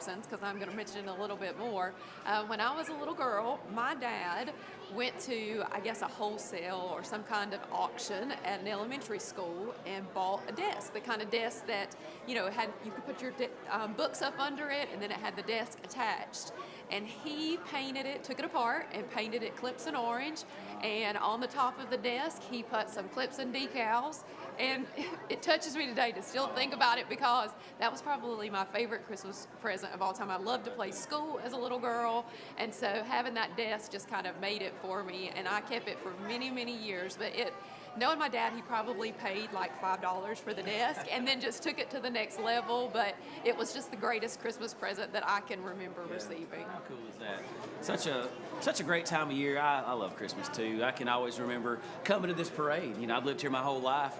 because I'm going to mention a little bit more. When I was a little girl, my dad went to, I guess, a wholesale or some kind of auction at an elementary school and bought a desk, the kind of desk that, had you could put your books up under it, and then it had the desk attached. And he painted it, took it apart and painted it Clemson orange. And on the top of the desk, he put some Clemson decals. And it touches me today to still think about it, because that was probably my favorite Christmas present of all time. I loved to play school as a little girl, and so having that desk just kind of made it for me, and I kept it for many, many years. But knowing my dad, he probably paid like $5 for the desk and then just took it to the next level. But it was just the greatest Christmas present that I can remember receiving. How cool is that? Such a great time of year. I love Christmas too. I can always remember coming to this parade. I've lived here my whole life,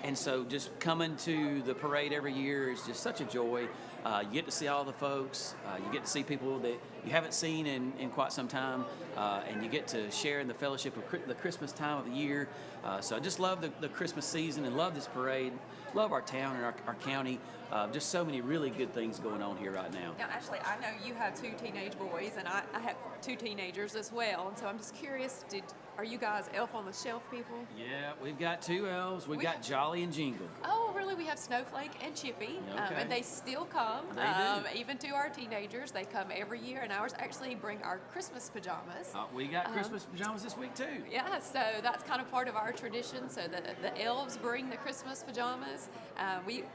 and so just coming to the parade every year is just such a joy. You get to see all the folks. You get to see people that you haven't seen in quite some time, and you get to share in the fellowship of the Christmas time of the year. So I just love the Christmas season and love this parade. Love our town and our county. Just so many really good things going on here right now. Now, Ashley, I know you have two teenage boys, and I have two teenagers as well. And so I'm just curious, are you guys Elf on the Shelf people? Yeah, we've got two elves. We've got Jolly and Jingle. Oh, really? We have Snowflake and Chippy, Okay. and they still come. They do. Even to our teenagers, they come every year, and ours actually bring our Christmas pajamas. We got Christmas pajamas this week too. Yeah, so that's kind of part of our tradition. So the elves bring the Christmas pajamas.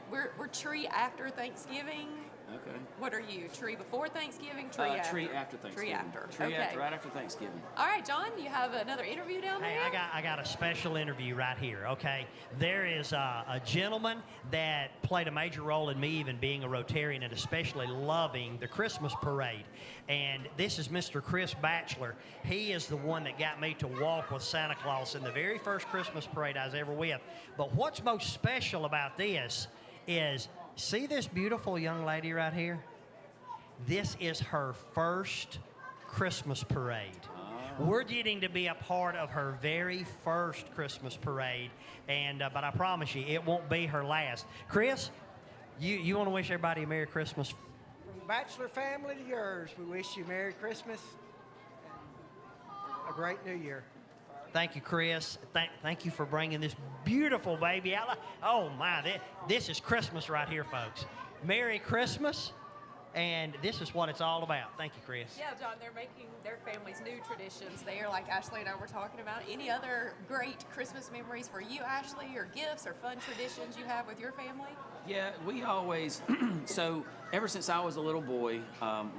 We're tree after Thanksgiving. Okay. What are you? Tree before Thanksgiving? Tree after? Tree after Thanksgiving. Tree after. Tree okay. after, right after Thanksgiving. All right, John, you have another interview down there? Hey, I got a special interview right here, okay? There is a gentleman that played a major role in me even being a Rotarian and especially loving the Christmas parade. And this is Mr. Chris Batchelor. He is the one that got me to walk with Santa Claus in the very first Christmas parade I was ever with. But what's most special about this is, see this beautiful young lady right here? This is her first Christmas parade. We're getting to be a part of her very first Christmas parade, and but I promise you, it won't be her last. Chris, you want to wish everybody a Merry Christmas? From the Batchelor family to yours, we wish you Merry Christmas and a great New Year. Thank you, Chris. Thank you for bringing this beautiful baby out. Oh, my, this is Christmas right here, folks. Merry Christmas, and this is what it's all about. Thank you, Chris. Yeah, John, they're making their family's new traditions there, like Ashley and I were talking about. Any other great Christmas memories for you, Ashley, or gifts or fun traditions you have with your family? Yeah, we always, so ever since I was a little boy,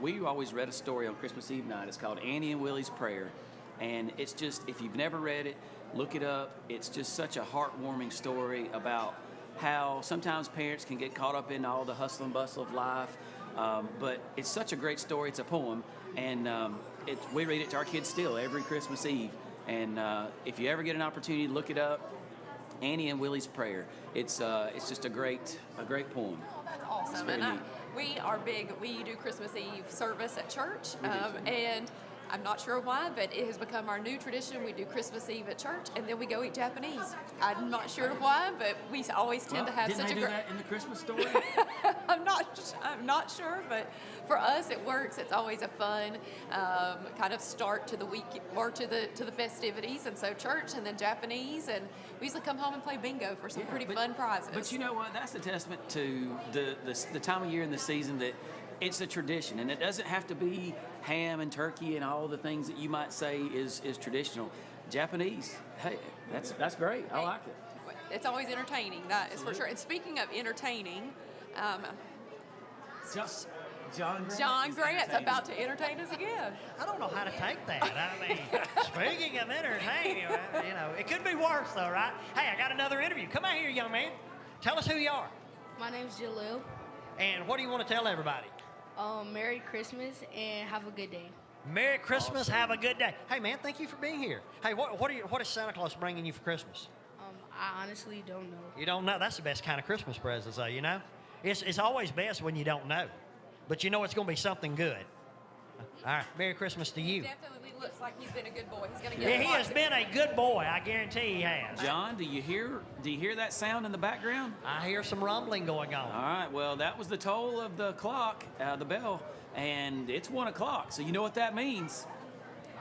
we always read a story on Christmas Eve night. It's called Annie and Willie's Prayer. And it's just, if you've never read it, look it up. It's just such a heartwarming story about how sometimes parents can get caught up in all the hustle and bustle of life. But it's such a great story. It's a poem. And we read it to our kids still every Christmas Eve. And if you ever get an opportunity to look it up, Annie and Willie's Prayer. It's just a great poem. Oh, that's awesome. And we do Christmas Eve service at church. And I'm not sure why, but it has become our new tradition. We do Christmas Eve at church, and then we go eat Japanese. I'm not sure why, but we always tend to have such a great. Didn't they do that in the Christmas story? I'm not sure, but for us it works. It's always a fun kind of start to the week or to the festivities, and so church and then Japanese, and we usually come home and play bingo for some pretty fun prizes. But you know what? That's a testament to the time of year and the season that it's a tradition, and it doesn't have to be ham and turkey and all the things that you might say is traditional. Japanese, hey, that's great. I like it. It's always entertaining, that is for sure. And speaking of entertaining, John Grant's about to entertain us again. I don't know how to take that. I mean, speaking of entertaining, it could be worse though, right? Hey, I got another interview. Come out here, young man. Tell us who you are. My name's Jalil. And what do you want to tell everybody? Merry Christmas and have a good day. Merry Christmas, awesome. Have a good day. Hey, man, thank you for being here. Hey, what is Santa Claus bringing you for Christmas? I honestly don't know. You don't know? That's the best kind of Christmas presents, though, you know? It's always best when you don't know. But you know it's going to be something good. All right, Merry Christmas to you. Definitely looks like he's been a good boy. He's going to Yeah, get he has been a good boy. I guarantee he has. John, do you hear that sound in the background? I hear some rumbling going on. All right, well, that was the toll of the clock, the bell, and it's 1 o'clock. So you know what that means.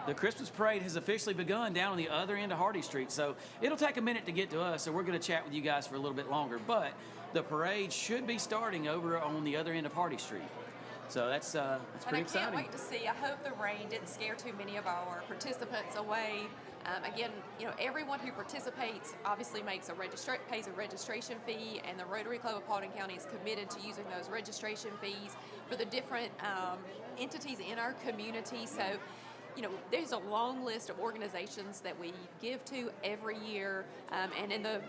The Christmas parade has officially begun down on the other end of Hardy Street. So it'll take a minute to get to us, so we're going to chat with you guys for a little bit longer. But the parade should be starting over on the other end of Hardy Street. So that's pretty and I exciting. can't wait to see. I hope the rain didn't scare too many of our participants away. Again, everyone who participates obviously pays a registration fee, and the Rotary Club of Paulding County is committed to using those registration fees for the different entities in our community. So, there's a long list of organizations that we give to every year, and in the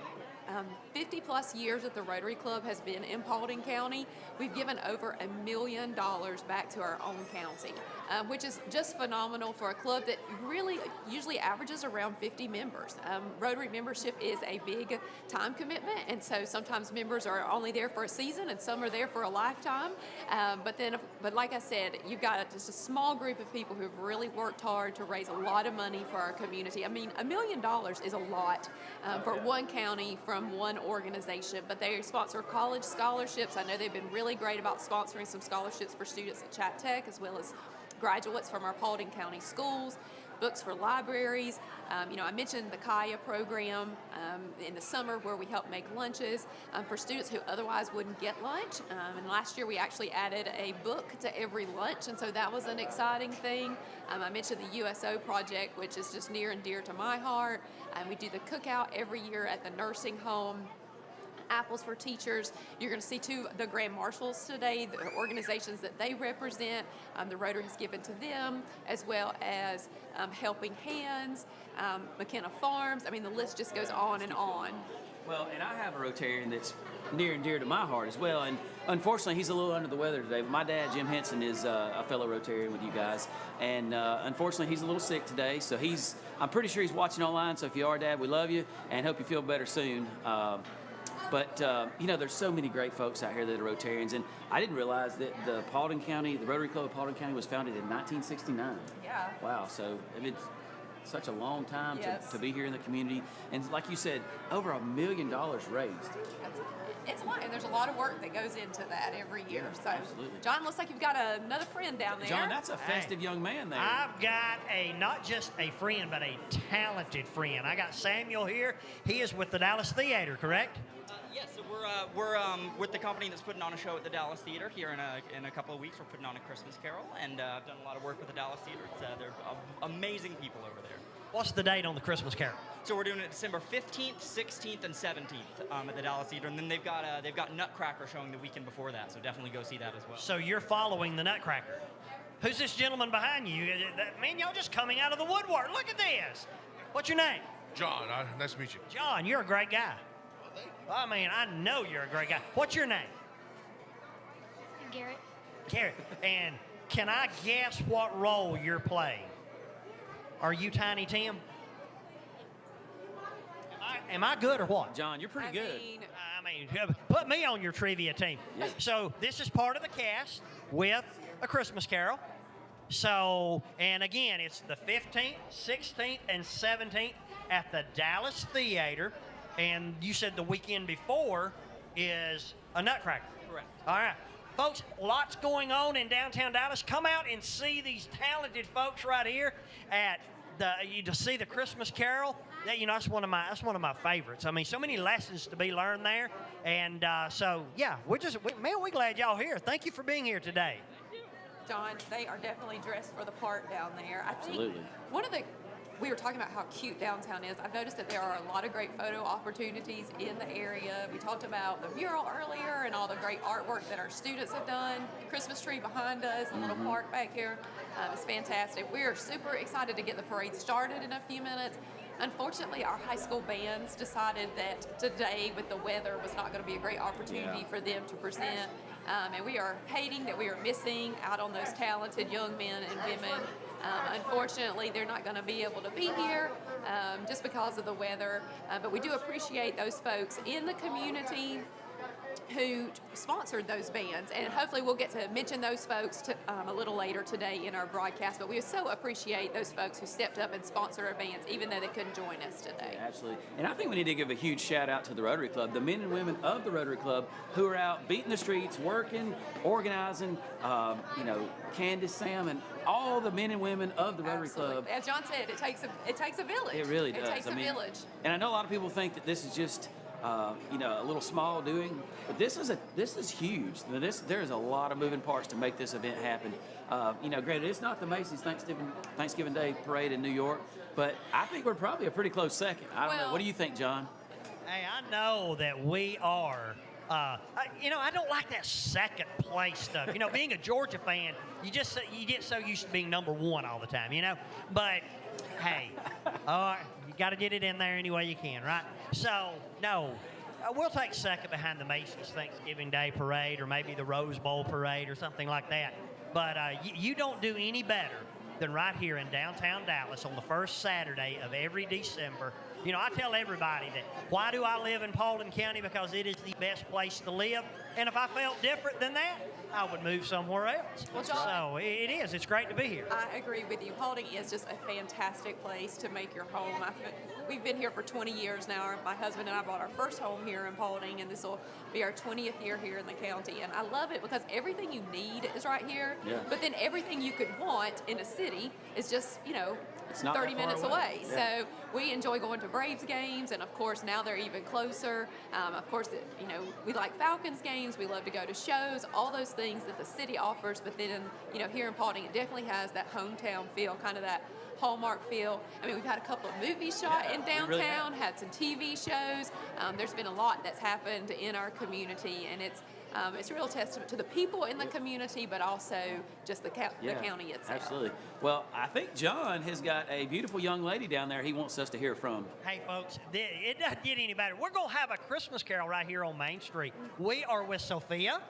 50 plus years that the Rotary Club has been in Paulding County, we've given over $1 million back to our own county, which is just phenomenal for a club that really usually averages around 50 members. Rotary membership is a big time commitment, and so sometimes members are only there for a season and some are there for a lifetime. But like I said, you've got just a small group of people who've really worked hard to raise a lot of money for our community. I mean, $1 million is a lot for one county from one organization, but they sponsor college scholarships. I know they've been really great about sponsoring some scholarships for students at Chat Tech, as well as graduates from our Paulding County schools, books for libraries. I mentioned the Kaya program in the summer, where we help make lunches for students who otherwise wouldn't get lunch. And last year we actually added a book to every lunch, and so that was an exciting thing. I mentioned the USO project, which is just near and dear to my heart. We do the cookout every year at the nursing home. Apples for Teachers. You're going to see the Grand Marshals today, the organizations that they represent. The Rotary has given to them, as well as Helping Hands, McKenna Farms. I mean, the list just goes on and on. Well, and I have a Rotarian that's near and dear to my heart as well. And unfortunately, he's a little under the weather today. But my dad, Jim Henson, is a fellow Rotarian with you guys. And unfortunately, he's a little sick today. So I'm pretty sure he's watching online. So if you are, Dad, we love you and hope you feel better soon. But there's so many great folks out here that are Rotarians. And I didn't realize that the Rotary Club of Paulding County was founded in 1969. Yeah. Wow. So it's such a long time Yes. to be here in the community. And like you said, over $1 million raised. It's a lot, and there's a lot of work that goes into that every year. Yeah, So, absolutely. John, looks like you've got another friend down there. John, that's a festive young man there. I've got not just a friend, but a talented friend. I got Samuel here. He is with the Dallas Theater, correct? Yes, so we're with the company that's putting on a show at the Dallas Theater here in a couple of weeks. We're putting on a Christmas Carol, and I've done a lot of work with the Dallas Theater. They're amazing people over there. What's the date on the Christmas Carol? So we're doing it December 15th, 16th, and 17th at the Dallas Theater, and then they've got Nutcracker showing the weekend before that. So definitely go see that as well. So you're following the Nutcracker. Who's this gentleman behind you? Man, y'all just coming out of the woodwork. Look at this. What's your name? John, nice to meet you. John, you're a great guy. I mean, I know you're a great guy. What's your name? Garrett. Garrett. And can I guess what role you're playing? Are you Tiny Tim? Am I good or what? John, you're pretty good. I mean, put me on your trivia team. Yeah. So this is part of the cast with A Christmas Carol. So, and again, it's the 15th, 16th, and 17th at the Dallas Theater. And you said the weekend before is a Nutcracker. Correct. All right. Folks, lots going on in downtown Dallas. Come out and see these talented folks right here at to see the Christmas Carol. That's one of my favorites. I mean, so many lessons to be learned there. And we're glad y'all here. Thank you for being here today. John, they are definitely dressed for the part down there. I think Absolutely. we were talking about how cute downtown is. I've noticed that there are a lot of great photo opportunities in the area. We talked about the mural earlier and all the great artwork that our students have done. The Christmas tree behind us, the little park back here. It's fantastic. We are super excited to get the parade started in a few minutes. Unfortunately, our high school bands decided that today, with the weather, was not going to be a great opportunity for them to present. And we are hating that we are missing out on those talented young men and women. Unfortunately, they're not going to be able to be here just because of the weather. But we do appreciate those folks in the community who sponsored those bands, and hopefully we'll get to mention those folks a little later today in our broadcast. But we so appreciate those folks who stepped up and sponsored our bands, even though they couldn't join us today. Yeah, absolutely. And I think we need to give a huge shout out to the Rotary Club, the men and women of the Rotary Club who are out beating the streets, working, organizing. Candace, Sam, and all the men and women of the Rotary Club. As John said, it takes a village. It really does. It takes a village. And I know a lot of people think that this is just a little small doing, but this is huge. There's a lot of moving parts to make this event happen. Granted, it's not the Macy's Thanksgiving Day Parade in New York, but I think we're probably a pretty close second. I don't know. What do you think, John? Hey, I know that we are. I don't like that second place stuff. Being a Georgia fan, you get so used to being number one all the time. But hey, you got to get it in there any way you can, right? So no, we'll take second behind the Macy's Thanksgiving Day Parade or maybe the Rose Bowl Parade or something like that. But you don't do any better than right here in downtown Dallas on the first Saturday of every December. I tell everybody that why do I live in Paulding County? Because it is the best place to live. And if I felt different than that, I would move somewhere else. Well, John, so it is. It's great to be here. I agree with you. Paulding is just a fantastic place to make your home. We've been here for 20 years now. My husband and I bought our first home here in Paulding, and this will be our 20th year here in the county. And I love it because everything you need is right here. Yeah. But then everything you could want in a city is just, It's not 30 that far minutes away. away. Yeah. So we enjoy going to Braves games, and of course now they're even closer. Of course, we like Falcons games. We love to go to shows, all those things that the city offers. But then, here in Paulding, it definitely has that hometown feel, kind of that Hallmark feel. I mean, we've had a couple of movies shot in downtown, had some TV shows. There's been a lot that's happened in our community, and it's a real testament to the people in the community, but also just the county itself. Absolutely. Well, I think John has got a beautiful young lady down there he wants us to hear from. Hey, folks, it doesn't get any better. We're going to have a Christmas carol right here on Main Street. We are with Sophia,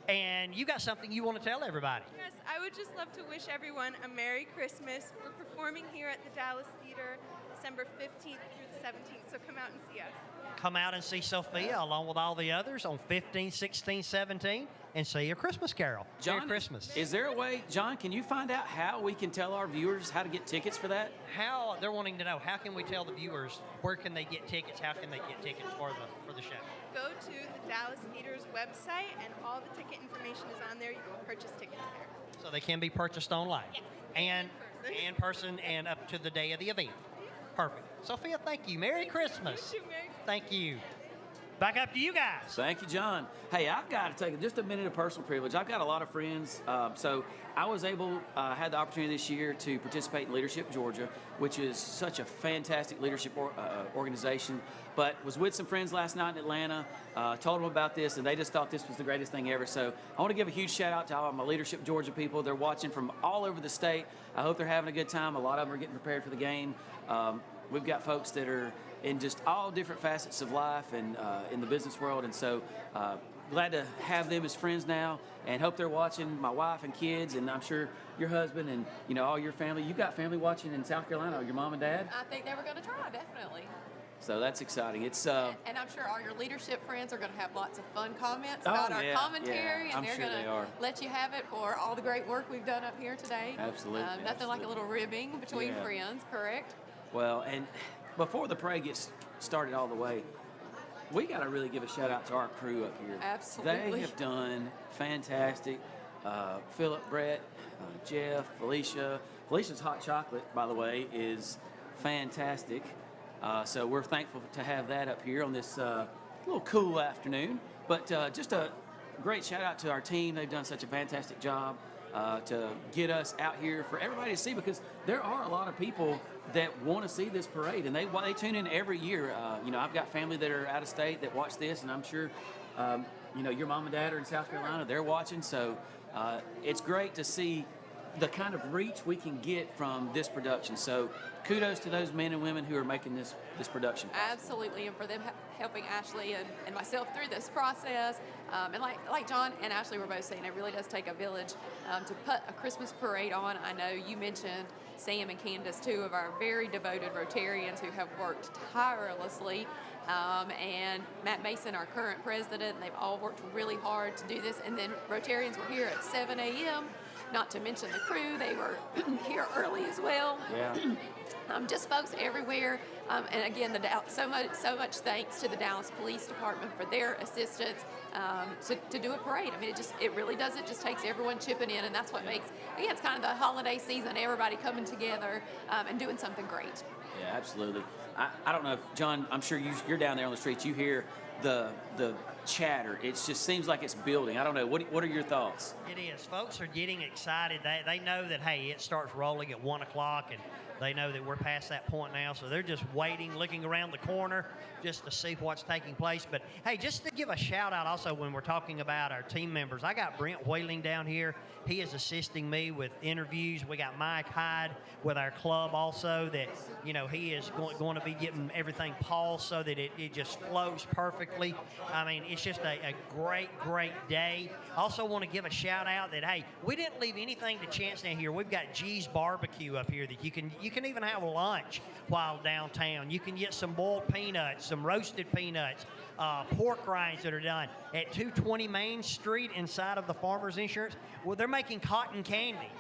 and you got something you want to tell everybody. Yes, I would just love to wish everyone a Merry Christmas. We're performing here at the Dallas Theater December 15th through the 17th, so come out and see us. Come out and see Sophia along with all the others on 15, 16, 17, and see a Christmas carol. John, Merry Christmas. Is there a way, John, can you find out how we can tell our viewers how to get tickets for that? How they're wanting to know, how can we tell the viewers where can they get tickets? How can they get tickets for the show? Go to the Dallas Theater's website, and all the ticket information is on there. You can purchase tickets there. So they can be purchased online. Yes. And in person and up to the day of the event. Perfect. Sophia, thank you. Merry Christmas. You too, Merry Christmas. Thank you. Back up to you guys. Thank you, John. Hey, I've got to take just a minute of personal privilege. I've got a lot of friends. So I was had the opportunity this year to participate in Leadership Georgia, which is such a fantastic leadership organization. But was with some friends last night in Atlanta, told them about this, and they just thought this was the greatest thing ever. So I want to give a huge shout out to all my Leadership Georgia people. They're watching from all over the state. I hope they're having a good time. A lot of them are getting prepared for the game. We've got folks that are in just all different facets of life and in the business world. And so glad to have them as friends now, and hope they're watching, my wife and kids, and I'm sure your husband and all your family. You got family watching in South Carolina, your mom and dad? I think they were going to try, definitely. So that's exciting. It's And I'm sure all your leadership friends are going to have lots of fun comments about our commentary, and I'm they're sure going they to are. let you have it for all the great work we've done up here today. Absolutely, Nothing like a absolutely. little ribbing between Yeah. friends, correct? Well, and before the parade gets started all the way, we got to really give a shout out to our crew up here. Absolutely. They have done fantastic. Philip, Brett, Jeff, Felicia. Felicia's hot chocolate, by the way, is fantastic. So we're thankful to have that up here on this little cool afternoon. But just a great shout out to our team. They've done such a fantastic job to get us out here for everybody to see, because there are a lot of people that want to see this parade, and they tune in every year. I've got family that are out of state that watch this, and I'm sure your mom and dad are in South Carolina. They're watching, so it's great to see the kind of reach we can get from this production. So kudos to those men and women who are making this production possible. Absolutely, and for them helping Ashley and myself through this process. And like John and Ashley were both saying, it really does take a village to put a Christmas parade on. I know you mentioned Sam and Candace, two of our very devoted Rotarians who have worked tirelessly and Matt Mason, our current president. They've all worked really hard to do this. And then Rotarians were here at 7 a.m., not to mention the crew. They were here early as well. Yeah. Just folks everywhere. And again, so much thanks to the Dallas Police Department for their assistance to do a parade. I mean, it really does. It just takes everyone chipping in, and that's what makes, again, it's kind of the holiday season, everybody coming together and doing something great. Yeah, absolutely. I don't know if, John, I'm sure you're down there on the streets. You hear the chatter. It just seems like it's building. I don't know. What are your thoughts? It is. Folks are getting excited. They know that, hey, it starts rolling at 1 o'clock, and they know that we're past that point now, so they're just waiting, looking around the corner just to see what's taking place. But, hey, just to give a shout-out also when we're talking about our team members, I got Brent Whaling down here. He is assisting me with interviews. We got Mike Hyde with our club also that, you know, he is going to be getting everything paused so that it just flows perfectly. I mean, it's just a great, great day. Also want to give a shout-out that, hey, we didn't leave anything to chance down here. We've got G's Barbecue up here that you can even have lunch while downtown. You can get some boiled peanuts, some roasted peanuts, pork rinds that are done at 220 Main Street inside of the Farmers Insurance. Well, they're making cotton candy.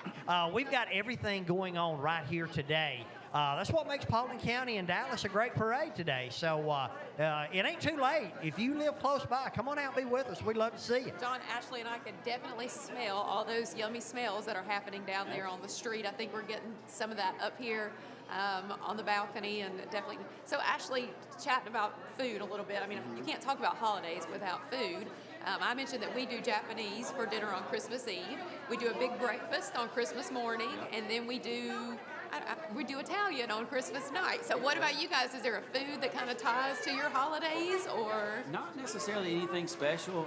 We've got everything going on right here today. That's what makes Paulding County and Dallas a great parade today. So it ain't too late. If you live close by, come on out and be with us. We'd love to see you. John, Ashley, and I could definitely smell all those yummy smells that are happening down there on the street. I think we're getting some of that up here on the balcony, and definitely. So, Ashley, chatting about food a little bit. I mean, you can't talk about holidays without food. I mentioned that we do Japanese for dinner on Christmas Eve. We do a big breakfast on Christmas morning, and then we do Italian on Christmas night. So what about you guys? Is there a food that kind of ties to your holidays, or? Not necessarily anything special.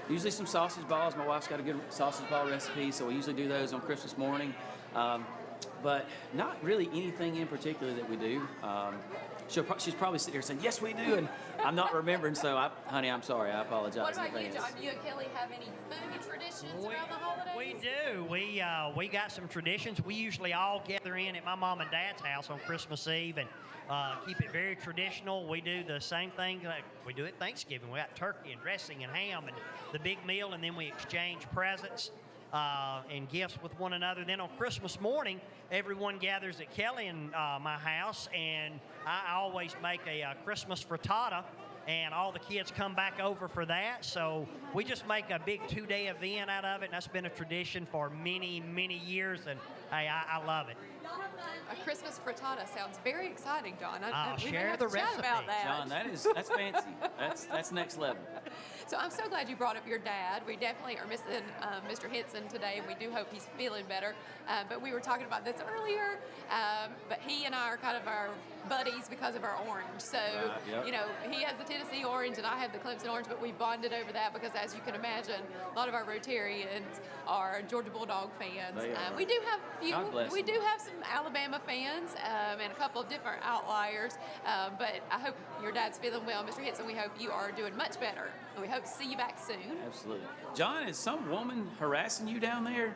Usually some sausage balls. My wife's got a good sausage ball recipe, so we usually do those on Christmas morning. But not really anything in particular that we do. She's probably sitting here saying, yes, we do, and I'm not remembering, so, honey, I'm sorry. I apologize. What about in you, advance. John? You and Kelly have any food traditions around the holidays? We do. We got some traditions. We usually all gather in at my mom and dad's house on Christmas Eve and keep it very traditional. We do the same thing like we do at Thanksgiving. We got turkey and dressing and ham and the big meal, and then we exchange presents and gifts with one another. Then on Christmas morning, everyone gathers at Kelly and my house, and I always make a Christmas frittata, and all the kids come back over for that. So we just make a big 2-day event out of it, and that's been a tradition for many, many years, and hey, I love it. A Christmas frittata sounds very exciting, John. I'll we share have the to chat recipe. about that. John, that's fancy. That's next level. So I'm so glad you brought up your dad. We definitely are missing Mr. Hinson today, and we do hope he's feeling better. But we were talking about this earlier. But he and I are kind of our buddies because of our orange. So, Yep. you know, he has the Tennessee orange, and I have the Clemson orange, but we bonded over that because, as you can imagine, a lot of our Rotarians are Georgia Bulldog fans. They are. We do have God bless we them. do have some Alabama fans and a couple of different outliers. But I hope your dad's feeling well, Mr. Hinson. We hope you are doing much better, and we hope to see you back soon. Absolutely. John, is some woman harassing you down there?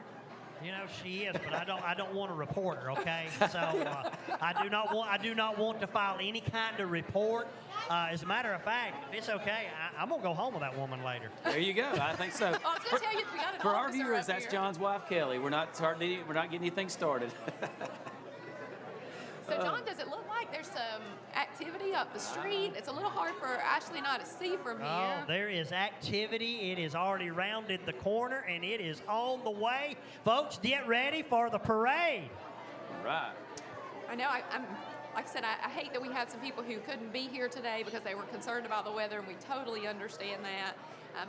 You know she is, but I don't want to report her. Okay, so I do not want to file any kind of report. As a matter of fact, if it's okay, I'm gonna go home with that woman later. There you go. I think so. I was going to tell you, we got an For our officer viewers, up that's here. John's wife, Kelly. We're not getting anything started. So, John, does it look like there's some activity up the street? It's a little hard for Ashley and I to see from here. Oh, there is activity. It has already rounded the corner, and it is on the way. Folks, get ready for the parade. Right. I know. I'm like I said, I hate that we had some people who couldn't be here today because they were concerned about the weather, and we totally understand that.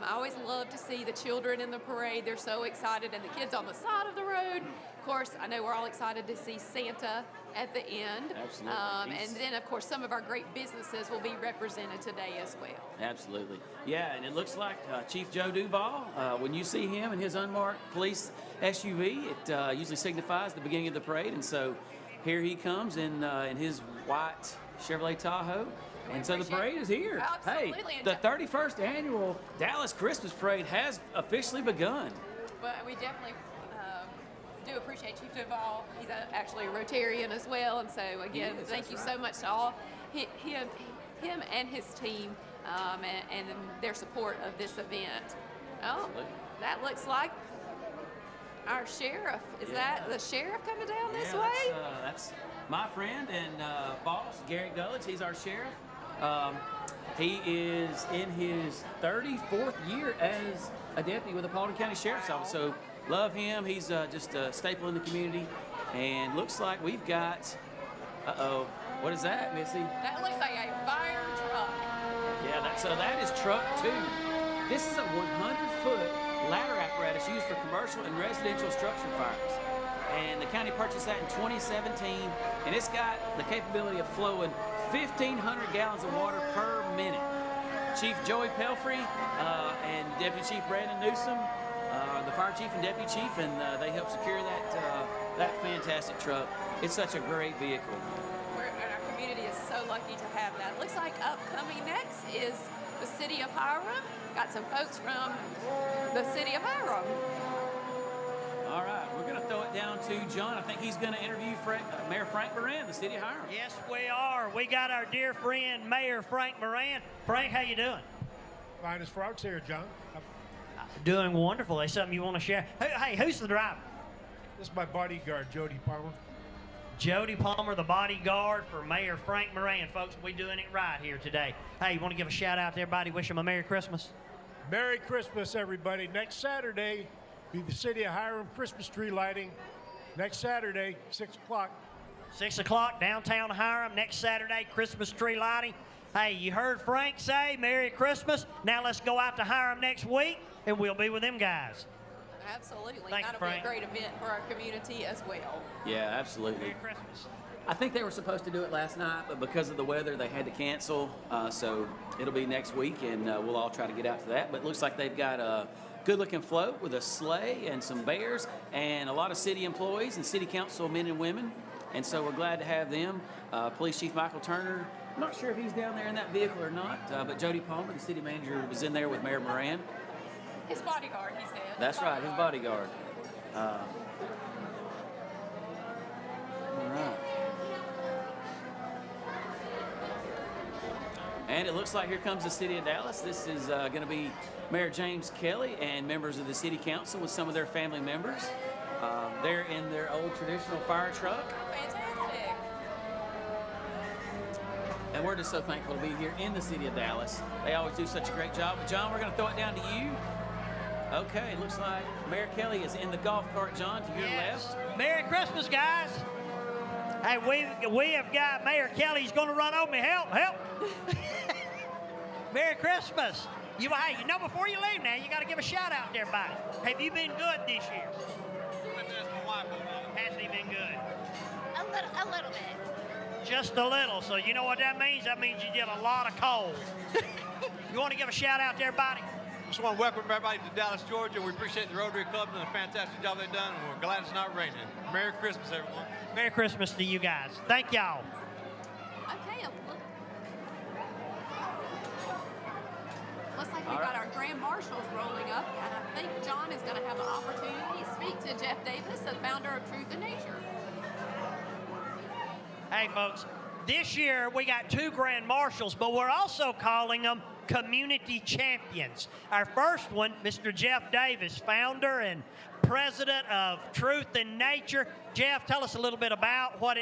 I always love to see the children in the parade. They're so excited, and the kids on the side of the road. Of course, I know we're all excited to see Santa at the end. Absolutely. And then, of course, some of our great businesses will be represented today as well. Absolutely. Yeah, and it looks like Chief Joe Duval, when you see him in his unmarked police SUV, it usually signifies the beginning of the parade. And so here he comes in his white Chevrolet Tahoe. And so the parade is here. Absolutely. Hey, the 31st annual Dallas Christmas Parade has officially begun. But we definitely do appreciate Chief Duval. He's actually a Rotarian as well. And so, again, He is, thank that's you right. so much to all. He him and his team and their support of this event. Oh, Absolutely. that looks like our sheriff. Is that the sheriff coming down this Yeah, way? That's my friend and boss, Garrett Gulledge. He's our sheriff. He is in his 34th year as a deputy with the Paulding County Sheriff's Office. So love him. He's just a staple in the community. And looks like we've got, what is that, Missy? That looks like a fire truck. Yeah, that is truck 2. This is a 100-foot ladder apparatus used for commercial and residential structure fires. And the county purchased that in 2017, and it's got the capability of flowing 1,500 gallons of water per minute. Chief Joey Pelfrey and Deputy Chief Brandon Newsom, the fire chief and deputy chief, and they helped secure that fantastic truck. It's such a great vehicle. And our community is so lucky to have that. Looks like upcoming next is the city of Hiram. Got some folks from the city of Hiram. All right, we're going to throw it down to John. I think he's going to interview Mayor Frank Moran, the city of Hiram. Yes, we are. We got our dear friend, Mayor Frank Moran. Frank, how you doing? Fine as frogs here, John. Doing wonderful. There's something you want to share? Hey, who's the driver? This is my bodyguard, Jody Palmer. Jody Palmer, the bodyguard for Mayor Frank Moran. Folks, we doing it right here today. Hey, you want to give a shout out to everybody? Wish them a Merry Christmas? Merry Christmas, everybody. Next Saturday, be the city of Hiram Christmas tree lighting. Next Saturday, 6 o'clock. 6 o'clock, downtown Hiram, next Saturday, Christmas tree lighting. Hey, you heard Frank say Merry Christmas. Now let's go out to Hiram next week, and we'll be with them guys. Absolutely. Thank you, That'll be a Frank. great event for our community as well. Yeah, absolutely. Merry Christmas. I think they were supposed to do it last night, but because of the weather, they had to cancel. So it'll be next week, and we'll all try to get out to that. But it looks like they've got a good-looking float with a sleigh and some bears and a lot of city employees and city council men and women. And so we're glad to have them. Police Chief Michael Turner, I'm not sure if he's down there in that vehicle or not, but Jody Palmer, the city manager, was in there with Mayor Moran. His bodyguard, he said. That's right, his bodyguard. All right. And it looks like here comes the city of Dallas. This is going to be Mayor James Kelly and members of the city council with some of their family members. They're in their old traditional fire truck. Fantastic. And we're just so thankful to be here in the city of Dallas. They always do such a great job. But John, we're going to throw it down to you. Okay, it looks like Mayor Kelly is in the golf cart, John, to your left. Merry Christmas, guys. Hey, we have got Mayor Kelly. He's going to run over me. Help. Merry Christmas. Hey, before you leave now, you got to give a shout out to everybody. Have you been good this year? Has he been good? A little bit. Just a little. So you know what that means? That means you did a lot of cold. You want to give a shout out to everybody? Just want to welcome everybody to Dallas, Georgia. We appreciate the Rotary Club and the fantastic job they've done, and we're glad it's not raining. Merry Christmas, everyone. Merry Christmas to you guys. Thank y'all. Okay, looks like we've got our grand marshals rolling up, and I think John is going to have an opportunity to speak to Jeff Davis, the founder of Truth in Nature. Hey, folks, this year we got 2 grand marshals, but we're also calling them community champions. Our first one, Mr. Jeff Davis, founder and president of Truth in Nature. Jeff, tell us a little bit about what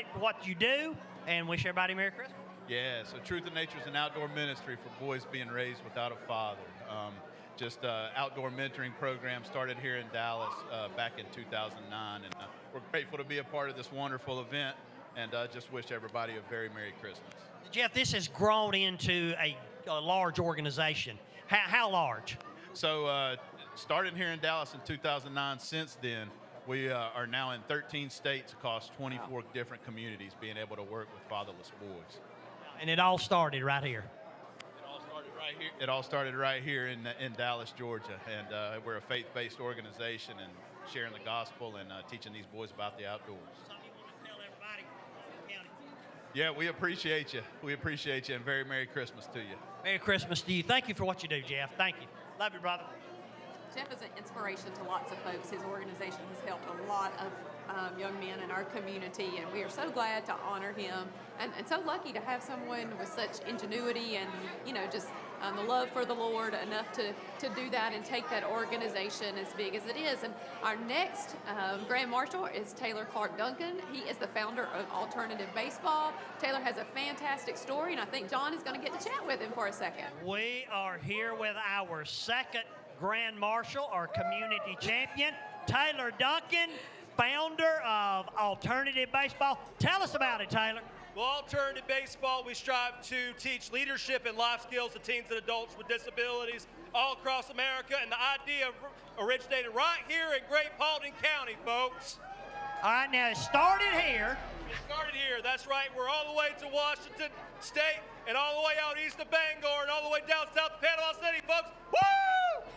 you do, and wish everybody Merry Christmas. Yeah, so Truth in Nature is an outdoor ministry for boys being raised without a father. Just outdoor mentoring program started here in Dallas back in 2009, and we're grateful to be a part of this wonderful event, and just wish everybody a very Merry Christmas. Jeff, this has grown into a large organization. How large? So started here in Dallas in 2009. Since then, we are now in 13 states across 24 different communities being able to work with fatherless boys. And it all started right here. It all started right here in Dallas, Georgia, and we're a faith-based organization and sharing the gospel and teaching these boys about the outdoors. Something you want to tell everybody in the county? Yeah, we appreciate you. We appreciate you, and very Merry Christmas to you. Merry Christmas to you. Thank you for what you do, Jeff. Thank you. Love you, brother. Jeff is an inspiration to lots of folks. His organization has helped a lot of young men in our community, and we are so glad to honor him, and so lucky to have someone with such ingenuity and, you know, just the love for the Lord enough to do that and take that organization as big as it is. And our next Grand Marshal is Taylor Clark Duncan. He is the founder of Alternative Baseball. Taylor has a fantastic story, and I think John is going to get to chat with him for a second. We are here with our second Grand Marshal, our community champion, Taylor Duncan, founder of Alternative Baseball. Tell us about it, Taylor. Well, Alternative Baseball, we strive to teach leadership and life skills to teens and adults with disabilities all across America, and the idea originated right here in Great Paulding County, folks. All right, now it started here. It started here, that's right. We're all the way to Washington State and all the way out east of Bangor and all the way down south to Panama City, folks. Woo!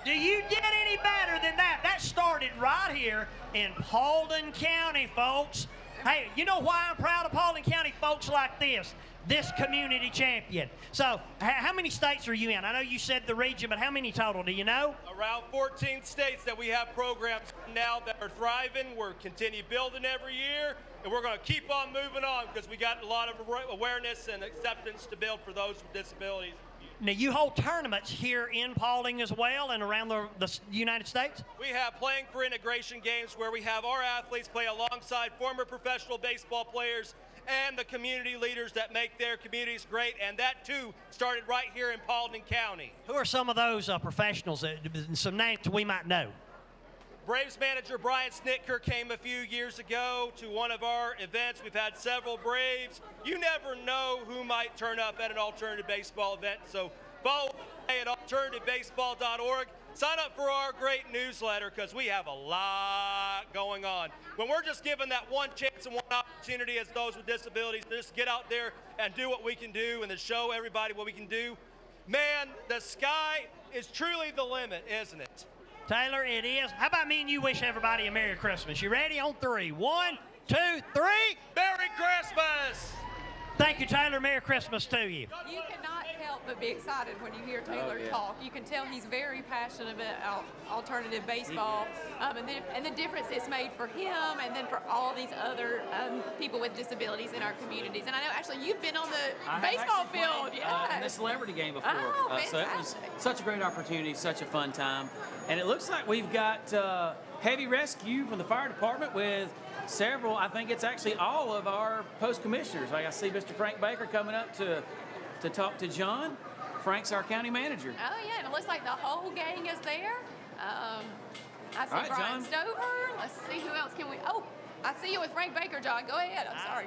Do you get any better than that? That started right here in Paulding County, folks. Hey, you know why I'm proud of Paulding County folks like this community champion? So, how many states are you in? I know you said the region, but how many total, do you know? Around 14 states that we have programs now that are thriving. We're continue building every year, and we're going to keep on moving on because we got a lot of awareness and acceptance to build for those with disabilities. Now, you hold tournaments here in Paulding as well and around the United States? We have Playing for Integration games where we have our athletes play alongside former professional baseball players and the community leaders that make their communities great, and that too started right here in Paulding County. Who are some of those professionals, some names we might know? Braves manager Brian Snitker came a few years ago to one of our events. We've had several Braves. You never know who might turn up at an alternative baseball event, so follow us at alternativebaseball.org. Sign up for our great newsletter because we have a lot going on. When we're just given that one chance and one opportunity as those with disabilities to just get out there and do what we can do and to show everybody what we can do, man, the sky is truly the limit, isn't it? Taylor, it is. How about me and you wish everybody a Merry Christmas? You ready? On three. 1, 2, 3. Merry Christmas! Thank you, Taylor. Merry Christmas to you. You cannot help but be excited when you hear Taylor talk. You can tell he's very passionate about alternative baseball, and the difference it's made for him and then for all these other people with disabilities in our communities. And I know, actually, you've been on the baseball field. In the celebrity game before. Oh, So it was such a great opportunity, such a fun time. And it looks like we've got heavy rescue from the fire department with several, I think it's actually all of our post commissioners. Like I see Mr. Frank Baker coming up to talk to John. Frank's our county manager. Oh, yeah, and it looks like the whole gang is there. I see All right, Brian John. Stover. Let's see who else can we. Oh, I see you with Frank Baker, John. Go ahead. I'm sorry.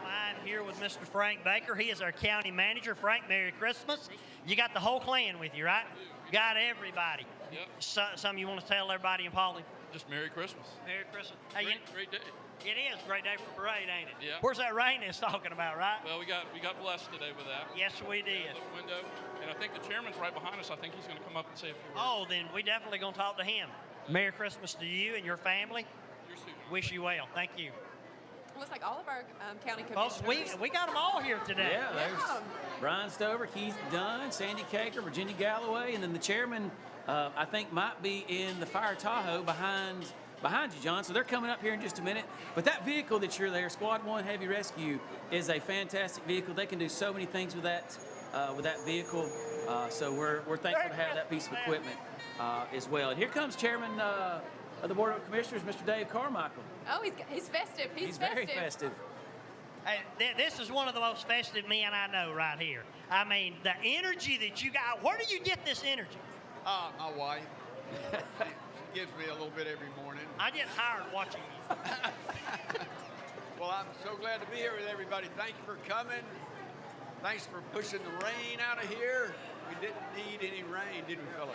I'm here with Mr. Frank Baker. He is our county manager. Frank, Merry Christmas. You got the whole clan with you, right? Got everybody. Yep. Something you want to tell everybody in Paulding? Just Merry Christmas. Merry Christmas. Hey, Great day. It is a great day for parade, ain't it? Yeah. Where's that rain it's talking about, right? Well, we got blessed today with that. Yes, we did. The window, and I think the chairman's right behind us. I think he's going to come up and say a few words. Oh, then we definitely going to talk to him. Merry Christmas to you and your family. You're super. Wish you well. Thank you. Looks like all of our county Folks, commissioners. we got them all here today. Yeah, there's Brian Stover, Keith Dunn, Sandy Caker, Virginia Galloway, and then the chairman, I think, might be in the Fire Tahoe behind you, John. So they're coming up here in just a minute. But that vehicle that you're there, Squad 1 Heavy Rescue, is a fantastic vehicle. They can do so many things with that vehicle. So we're thankful to have that piece of equipment as well. And here comes Chairman of the Board of Commissioners, Mr. Dave Carmichael. Oh, he's festive. He's very festive. Hey, this is one of the most festive men I know right here. I mean, the energy that you got. Where do you get this energy? My wife. She gives me a little bit every morning. I get tired watching you. Well, I'm so glad to be here with everybody. Thank you for coming. Thanks for pushing the rain out of here. We didn't need any rain, did we, Philip?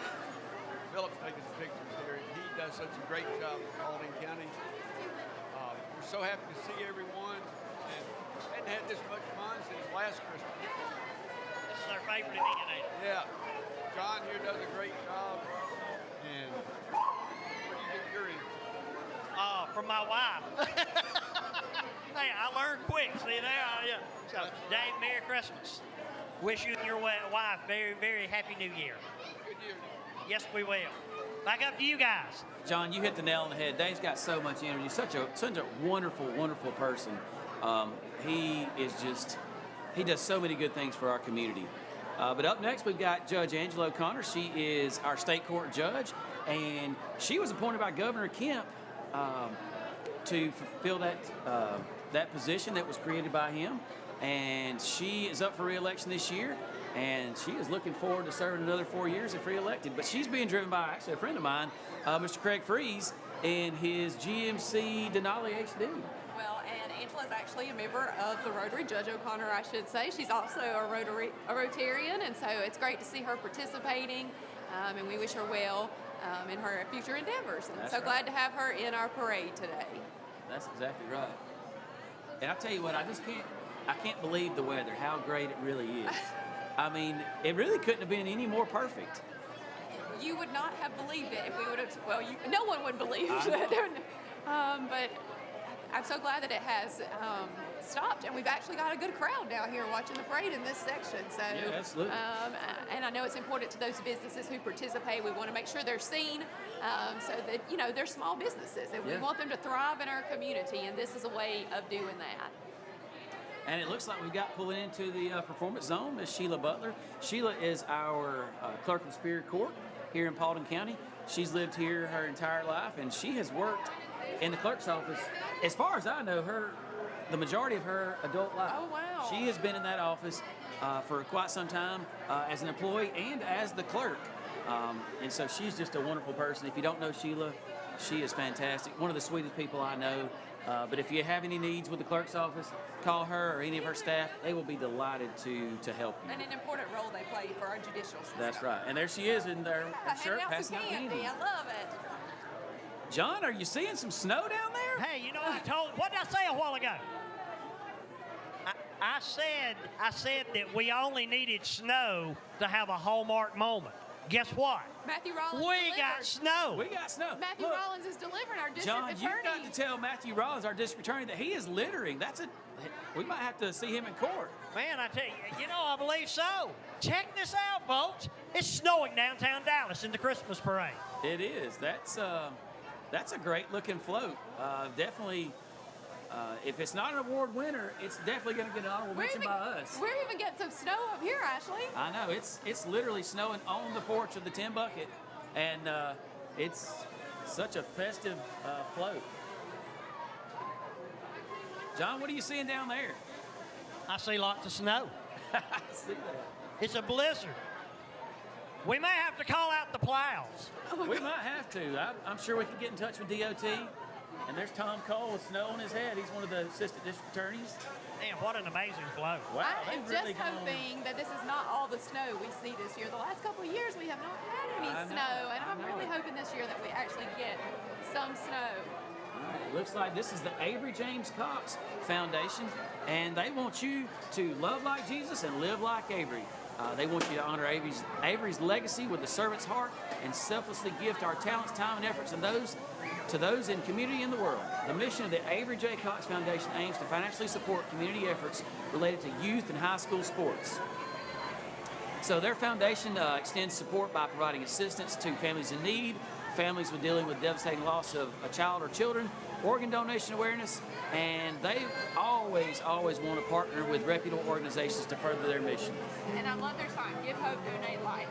Philip's taking some pictures here, and he does such a great job in Paulding County. We're so happy to see everyone, and hadn't had this much fun since last Christmas. This is our favorite event, ain't it? Yeah. John here does a great job. And what do you get your in? From my wife. Hey, I learned quick. See there? Yeah. So, Dave, Merry Christmas. Wish you and your wife very, very happy New Year. Good year. Yes, we will. Back up to you guys. John, you hit the nail on the head. Dave's got so much energy. Such a wonderful, wonderful person. He does so many good things for our community. But up next, we've got Judge Angela O'Connor. She is our state court judge, and she was appointed by Governor Kemp to fulfill that position that was created by him. And she is up for re-election this year, and she is looking forward to serving another 4 years if re-elected. But she's being driven by actually a friend of mine, Mr. Craig Freeze, in his GMC Denali HD. Well, and Angela's actually a member of the Rotary, Judge O'Connor, I should say. She's also a Rotarian, and so it's great to see her participating, and we wish her well in her future endeavors. And That's so right. glad to have her in our parade today. That's exactly right. And I tell you what, I can't believe the weather, how great it really is. I mean, it really couldn't have been any more perfect. You would not have believed it if we would have, well, no one would believe that. But I'm so glad that it has stopped, and we've actually got a good crowd down here watching the parade in this section. So, Yeah, absolutely. And I know it's important to those businesses who participate. We want to make sure they're seen, so that they're small businesses, and we Yeah. want them to thrive in our community. And this is a way of doing that. And it looks like we've got pulling into the performance zone Miss Sheila Butler. Sheila is our clerk of Superior Court here in Paulding County. She's lived here her entire life, and she has worked in the clerk's office, as far as I know, the majority of her adult life. Oh, wow. She has been in that office for quite some time as an employee and as the clerk. And so she's just a wonderful person. If you don't know Sheila, she is fantastic. One of the sweetest people I know. But if you have any needs with the clerk's office, call her or any of her staff. They will be delighted to help you. And an important role they play for our judicial system. That's right. And there she is in their shirt Handing out passing some out candy. candy. I love it. John, are you seeing some snow down there? Hey, you know what did I say a while ago? I said that we only needed snow to have a Hallmark moment. Guess what? Matthew Rollins We delivered. got snow. We got snow. Matthew Look, Rollins is delivering our district John, attorney. you've got to tell Matthew Rollins, our district attorney, that he is littering. We might have to see him in court. Man, I tell you, I believe so. Check this out, folks. It's snowing downtown Dallas in the Christmas parade. It is. That's a great looking float. Definitely, if it's not an award winner, it's definitely going to get an honorable mention by us. We're even getting some snow up here, Ashley. I know, it's literally snowing on the porch of the Tin Bucket, and it's such a festive float. John, what are you seeing down there? I see lots of snow. I see that. It's a blizzard. We may have to call out the plows. We might have to. I'm sure we could get in touch with DOT. And there's Tom Cole with snow on his head. He's one of the assistant district attorneys. Man, what an amazing float. Wow, I am they've really just gone- hoping that this is not all the snow we see this year. The last couple of years, we have not had any I know, snow, and I I'm know. really hoping this year that we actually get some snow. All right, it looks like this is the Avery James Cox Foundation, and they want you to love like Jesus and live like Avery. They want you to honor Avery's legacy with the servant's heart and selflessly gift our talents, time, and efforts to those in community and the world. The mission of the Avery J. Cox Foundation aims to financially support community efforts related to youth and high school sports. So their foundation extends support by providing assistance to families in need, families with dealing with devastating loss of a child or children, organ donation awareness, and they always want to partner with reputable organizations to further their mission. And I love their sign, Give Hope, Donate Life.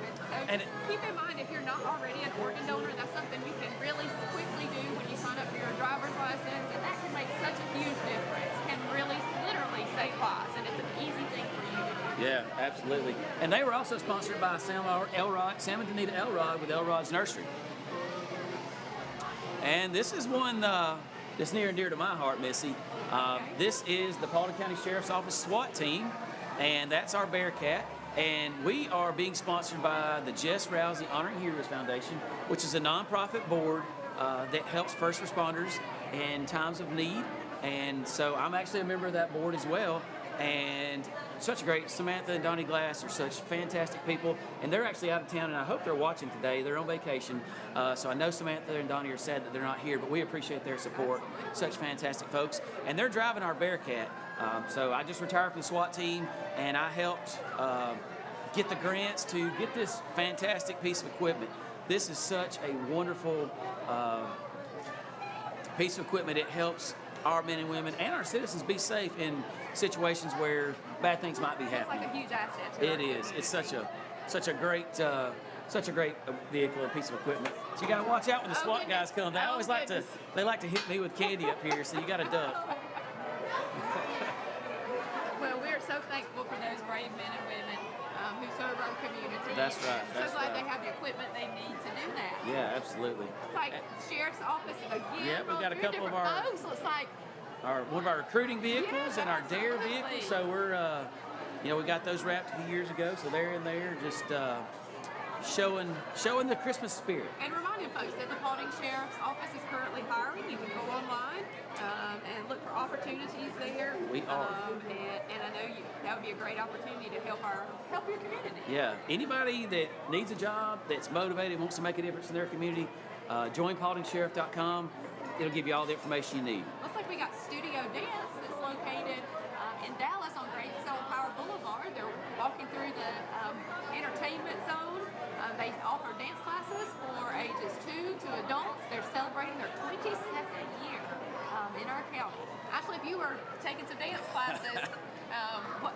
And so just keep in mind, if you're not already an organ donor, that's something you can really quickly do when you sign up for your driver's license, and that can make such a huge difference, can really literally save lives, and it's an easy thing for you to do. Yeah, absolutely. And they were also sponsored by Sam and Danita Elrod with Elrod's Nursery. And this is one that's near and dear to my heart, Missy. This is the Paulding County Sheriff's Office SWAT team, and that's our Bearcat. And we are being sponsored by the Jess Rousey Honoring Heroes Foundation, which is a nonprofit board that helps first responders in times of need. And so I'm actually a member of that board as well. And such a great, Samantha and Donnie Glass are such fantastic people, and they're actually out of town, and I hope they're watching today. They're on vacation, so I know Samantha and Donnie are sad that they're not here, but we appreciate their support. Such fantastic folks, and they're driving our Bearcat. So I just retired from the SWAT team, and I helped get the grants to get this fantastic piece of equipment. this is such a wonderful piece of equipment. It helps our men and women and our citizens be safe in situations where bad things might be It's happening. like a huge asset to It is. It's such a great vehicle and piece of equipment. So you got to watch out when the SWAT guys come. They always like to hit me with candy up here, so you got to duck. Well, we're so thankful for those brave men and women who serve our community. That's right, And that's so glad right. they have the equipment they need to do that. Yeah, absolutely. It's like sheriff's office again. Yeah, we've got a Very couple of different our- folks. So it's like One of our recruiting vehicles and our DARE absolutely. vehicles. So we're, we got those wrapped a few years ago. So they're in there just showing the Christmas spirit. And reminding folks that the Paulding Sheriff's Office is currently hiring. You can go online and look for opportunities there. We are. And I know that would be a great opportunity to help your community. Yeah, anybody that needs a job, that's motivated, wants to make a difference in their community, join PauldingSheriff.com. It'll give you all the information you need. Looks like we got Studio Dance that's located in Dallas on Great Soul Power Boulevard. They're walking through the entertainment zone. They offer dance classes for ages 2 to adults. They're celebrating their 22nd year in our county. Actually, if you were taking some dance classes, what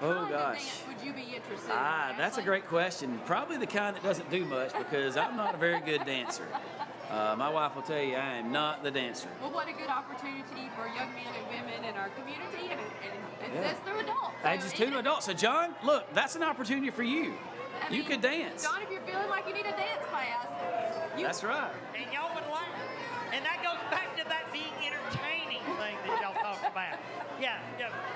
kind of dance would you be interested in? That's a Ashley? great question. Probably the kind that doesn't do much because I'm not a very good dancer. My wife will tell you I am not the dancer. Well, what a good opportunity for young men and women in our community, and it Yeah. says through adults. Ages 2 to adults. So John, look, that's an opportunity for you. You could dance. John, if you're feeling like you need a dance class, That's right. And y'all would learn. And that goes back to that being entertaining thing that y'all talked about. Yeah,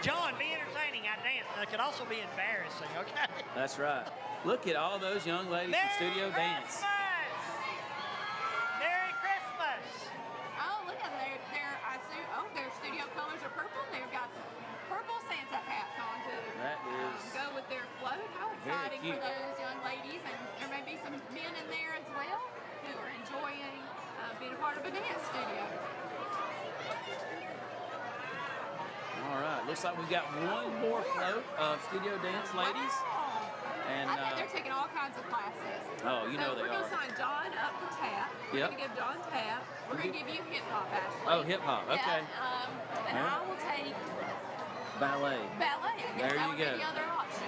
John, be entertaining. I dance. It could also be embarrassing, okay? That's right. Look at all those young ladies from Studio Dance. Merry Christmas! oh, look at their studio colors are purple. They've got purple Santa hats on too. That is Go with their float. How very exciting cute. for those young ladies, and there may be some men in there as well who are enjoying being a part of a dance studio. All right. Looks like we've got one more float of Studio Dance ladies. And I bet they're taking all kinds of classes. Oh, you know they We're going are. to sign John up for tap. We're Yep. going to give John tap. We're going to give you hip hop, Ashley. Oh, hip hop. Okay. And Yeah. I will take Ballet. ballet. I guess There that you would go. be the other option.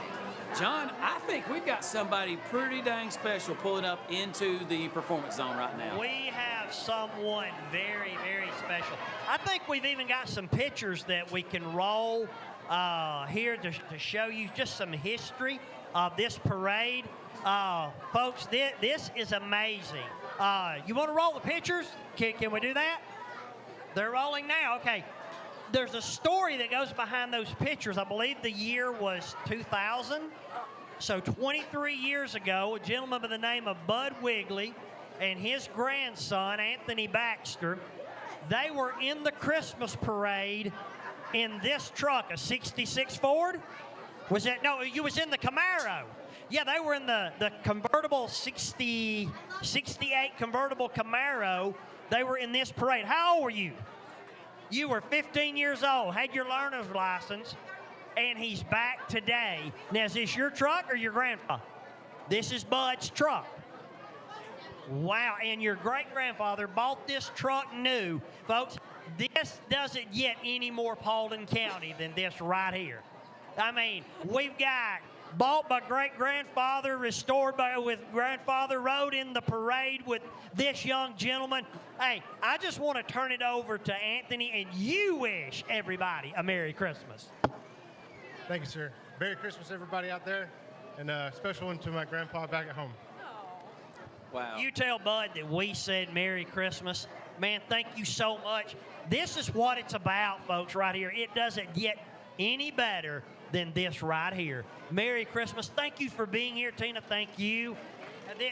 John, I think we've got somebody pretty dang special pulling up into the performance zone right now. We have someone very, very special. I think we've even got some pictures that we can roll here to show you just some history of this parade. Folks, this is amazing. You want to roll the pictures? Can we do that? They're rolling now. Okay. There's a story that goes behind those pictures. I believe the year was 2000. So 23 years ago, a gentleman by the name of Bud Wigley and his grandson, Anthony Baxter, they were in the Christmas parade in this truck, a 66 Ford. Was it? No, you was in the Camaro. Yeah, they were in the convertible 68 convertible Camaro. They were in this parade. How old were you? You were 15 years old, had your learner's license, and he's back today. Now, is this your truck or your grandfather? This is Bud's truck. Wow, and your great-grandfather bought this truck new. Folks, this doesn't get any more Paulding County than this right here. I mean, we've got bought by great-grandfather, restored by with grandfather, rode in the parade with this young gentleman. Hey, I just want to turn it over to Anthony, and you wish everybody a Merry Christmas. Thank you, sir. Merry Christmas, everybody out there, and a special one to my grandpa back at home. Wow. You tell Bud that we said Merry Christmas. Man, thank you so much. This is what it's about, folks, right here. It doesn't get any better than this right here. Merry Christmas. Thank you for being here, Tina. Thank you.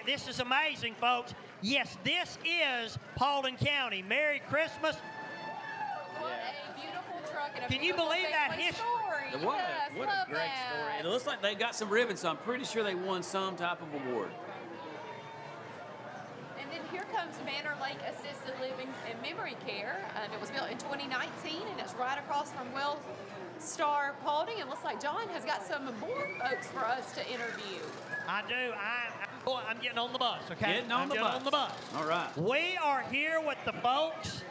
This is amazing, folks. Yes, this is Paulding County. Merry Christmas. What a beautiful truck and a Can you beautiful believe that family history? story. What Yes, a love great that. story. And it looks like they got some ribbons, so I'm pretty sure they won some type of award. And then here comes Homes Manor Lake Assisted Living and Memory Care. It was built in 2019, and it's right across from Wellstar Paulding. It looks like John has got some more folks for us to interview. I do. I'm getting on the bus, okay? Getting on the bus. All right. We are here with the folks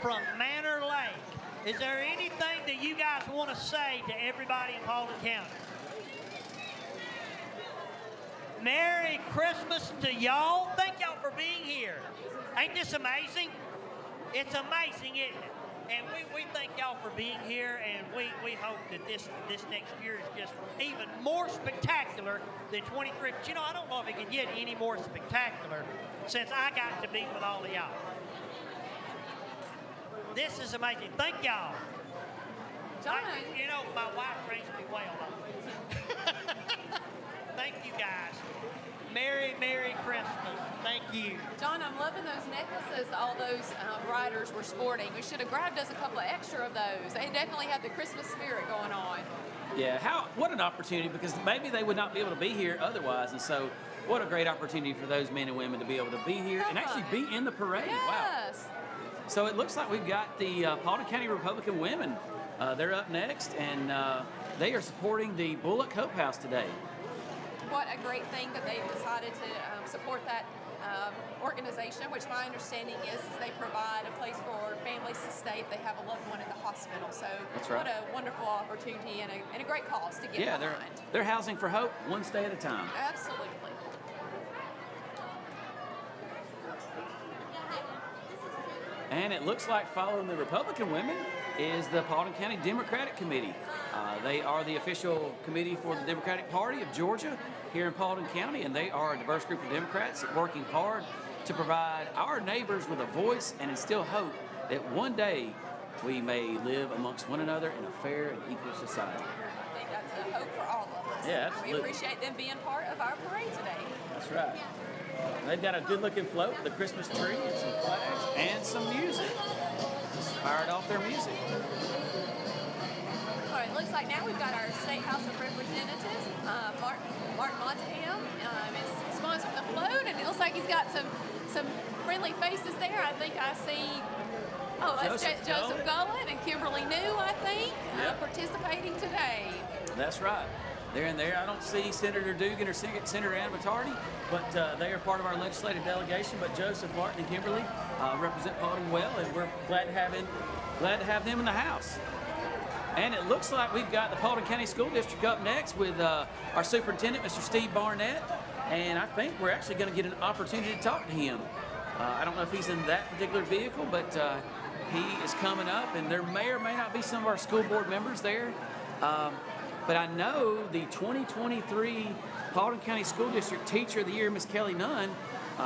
from Manor Lake. Is there anything that you guys want to say to everybody in Paulding County? Merry Christmas to y'all. Thank y'all for being here. Ain't this amazing? It's amazing, isn't it? And we thank y'all for being here, and we hope that this next year is just even more spectacular than 23. But you know, I don't know if it can get any more spectacular since I got to be with all of y'all. This is amazing. Thank y'all. John. You know, my wife raised me well. Thank you, guys. Merry Christmas. Thank you. John, I'm loving those necklaces all those riders were sporting. We should have grabbed us a couple of extra of those. They definitely have the Christmas spirit going on. Yeah, what an opportunity, because maybe they would not be able to be here otherwise. And so what a great opportunity for those men and women to be able to be here and actually be in the parade. Yes. Wow. So it looks like we've got the Paulding County Republican women. They're up next, and they are supporting the Bullock Hope House today. What a great thing that they've decided to support that organization, which my understanding is they provide a place for families to stay if they have a loved one in the hospital. So That's right. What a wonderful opportunity and a great cause to get behind. They're housing for hope, one stay at a time. Absolutely. And it looks like following the Republican women is the Paulding County Democratic Committee. They are the official committee for the Democratic Party of Georgia here in Paulding County, and they are a diverse group of Democrats working hard to provide our neighbors with a voice and instill hope that one day we may live amongst one another in a fair and equal society. I think that's a hope for all of us. Yeah, absolutely. We appreciate them being part of our parade today. That's right. They've got a good-looking float, the Christmas tree, and some flags, and some music. Just fired off their music. All right, looks like now we've got our State House of Representatives, Martin Montaham is sponsoring the float, and it looks like he's got some friendly faces there. I think I see, that's Joseph Gullett and Kimberly New, I think, participating today. That's right. They're in there. I don't see Senator Dugan or Senator Ann Matardi, but they are part of our legislative delegation. But Joseph, Martin, and Kimberly represent Paulding well, and we're glad to have them in the House. And it looks like we've got the Paulding County School District up next with our superintendent, Mr. Steve Barnett. And I think we're actually going to get an opportunity to talk to him. I don't know if he's in that particular vehicle, but he is coming up, and there may or may not be some of our school board members there. But I know the 2023 Paulding County School District Teacher of the Year, Miss Kelly Nunn,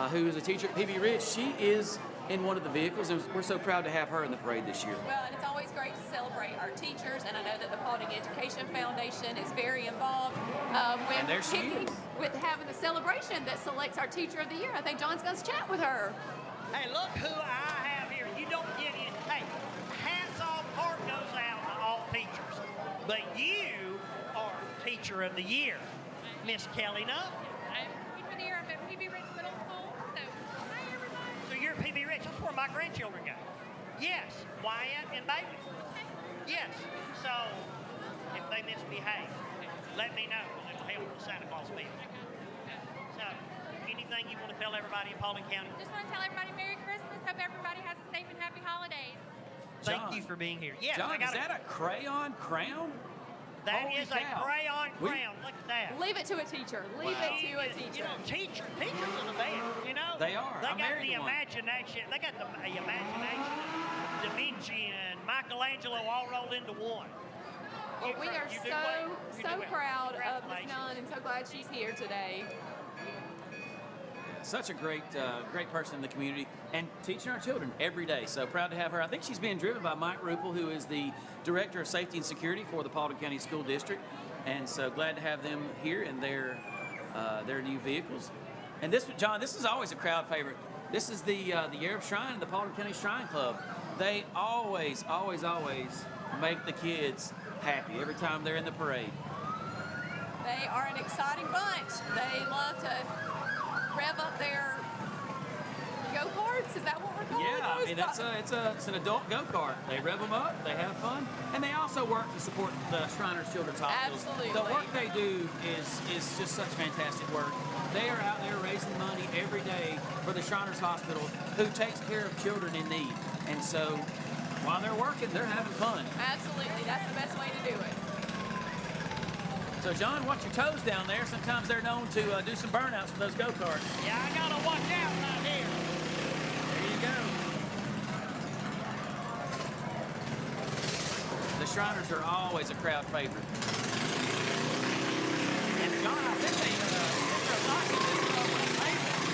who is a teacher at PB Ridge, she is in one of the vehicles, and we're so proud to have her in the parade this year. Well, and it's always great to celebrate our teachers, and I know that the Paulding Education Foundation is very involved And there she is. with having the celebration that selects our Teacher of the Year. I think John's going to chat with her. Hey, look who I have here. You don't get it. Hey, hats off, heart goes out to all teachers. But you are Teacher of the Year, Miss Kelly Nunn. I'm Teacher of the Year. I'm at PB Ridge Middle School. So, hi everybody. So you're at PB Ridge. That's where my grandchildren go. Yes, Wyatt and Bailey. Yes. So if they misbehave, let me know, because it'll help the Santa Claus meal. So anything you want to tell everybody in Paulding County? Just want to tell everybody Merry Christmas. Hope everybody has a safe and happy holidays. Thank you for being here. Yes, John, I got is that a crayon crown? That Holy is cow. a crayon crown. Look at that. Leave it to a teacher. Leave it to a teacher. You know, teachers are the best, you know? They are. They I'm got married the to one. imagination. They got the imagination. Da Vinci and Michelangelo all rolled into one. Well, we are You do well. You so do well. proud of Ms. Congratulations. Nunn and so glad she's here today. Such a great person in the community and teaching our children every day. So proud to have her. I think she's being driven by Mike Ruppel, who is the Director of Safety and Security for the Paulding County School District. And so glad to have them here in their new vehicles. And this, John, this is always a crowd favorite. This is the Arab Shrine and the Paulding County Shrine Club. They always make the kids happy every time they're in the parade. They are an exciting bunch. They love to rev up their go mean, it's an adult go-kart. They rev them up, they have fun, and they also work to support the Shriners Children's Hospital. Absolutely. The work they do is just such fantastic work. They are out there raising money every day for the Shriners Hospital, who takes care of children in need. And so, while they're working, they're having fun. Absolutely. That's the best way to do it. So, John, watch your toes down there. Sometimes they're known to do some burnouts with those go-karts. Yeah, I gotta watch out right here. There you go. The Shriners are always a crowd favorite. And John, I think they're liking this playground.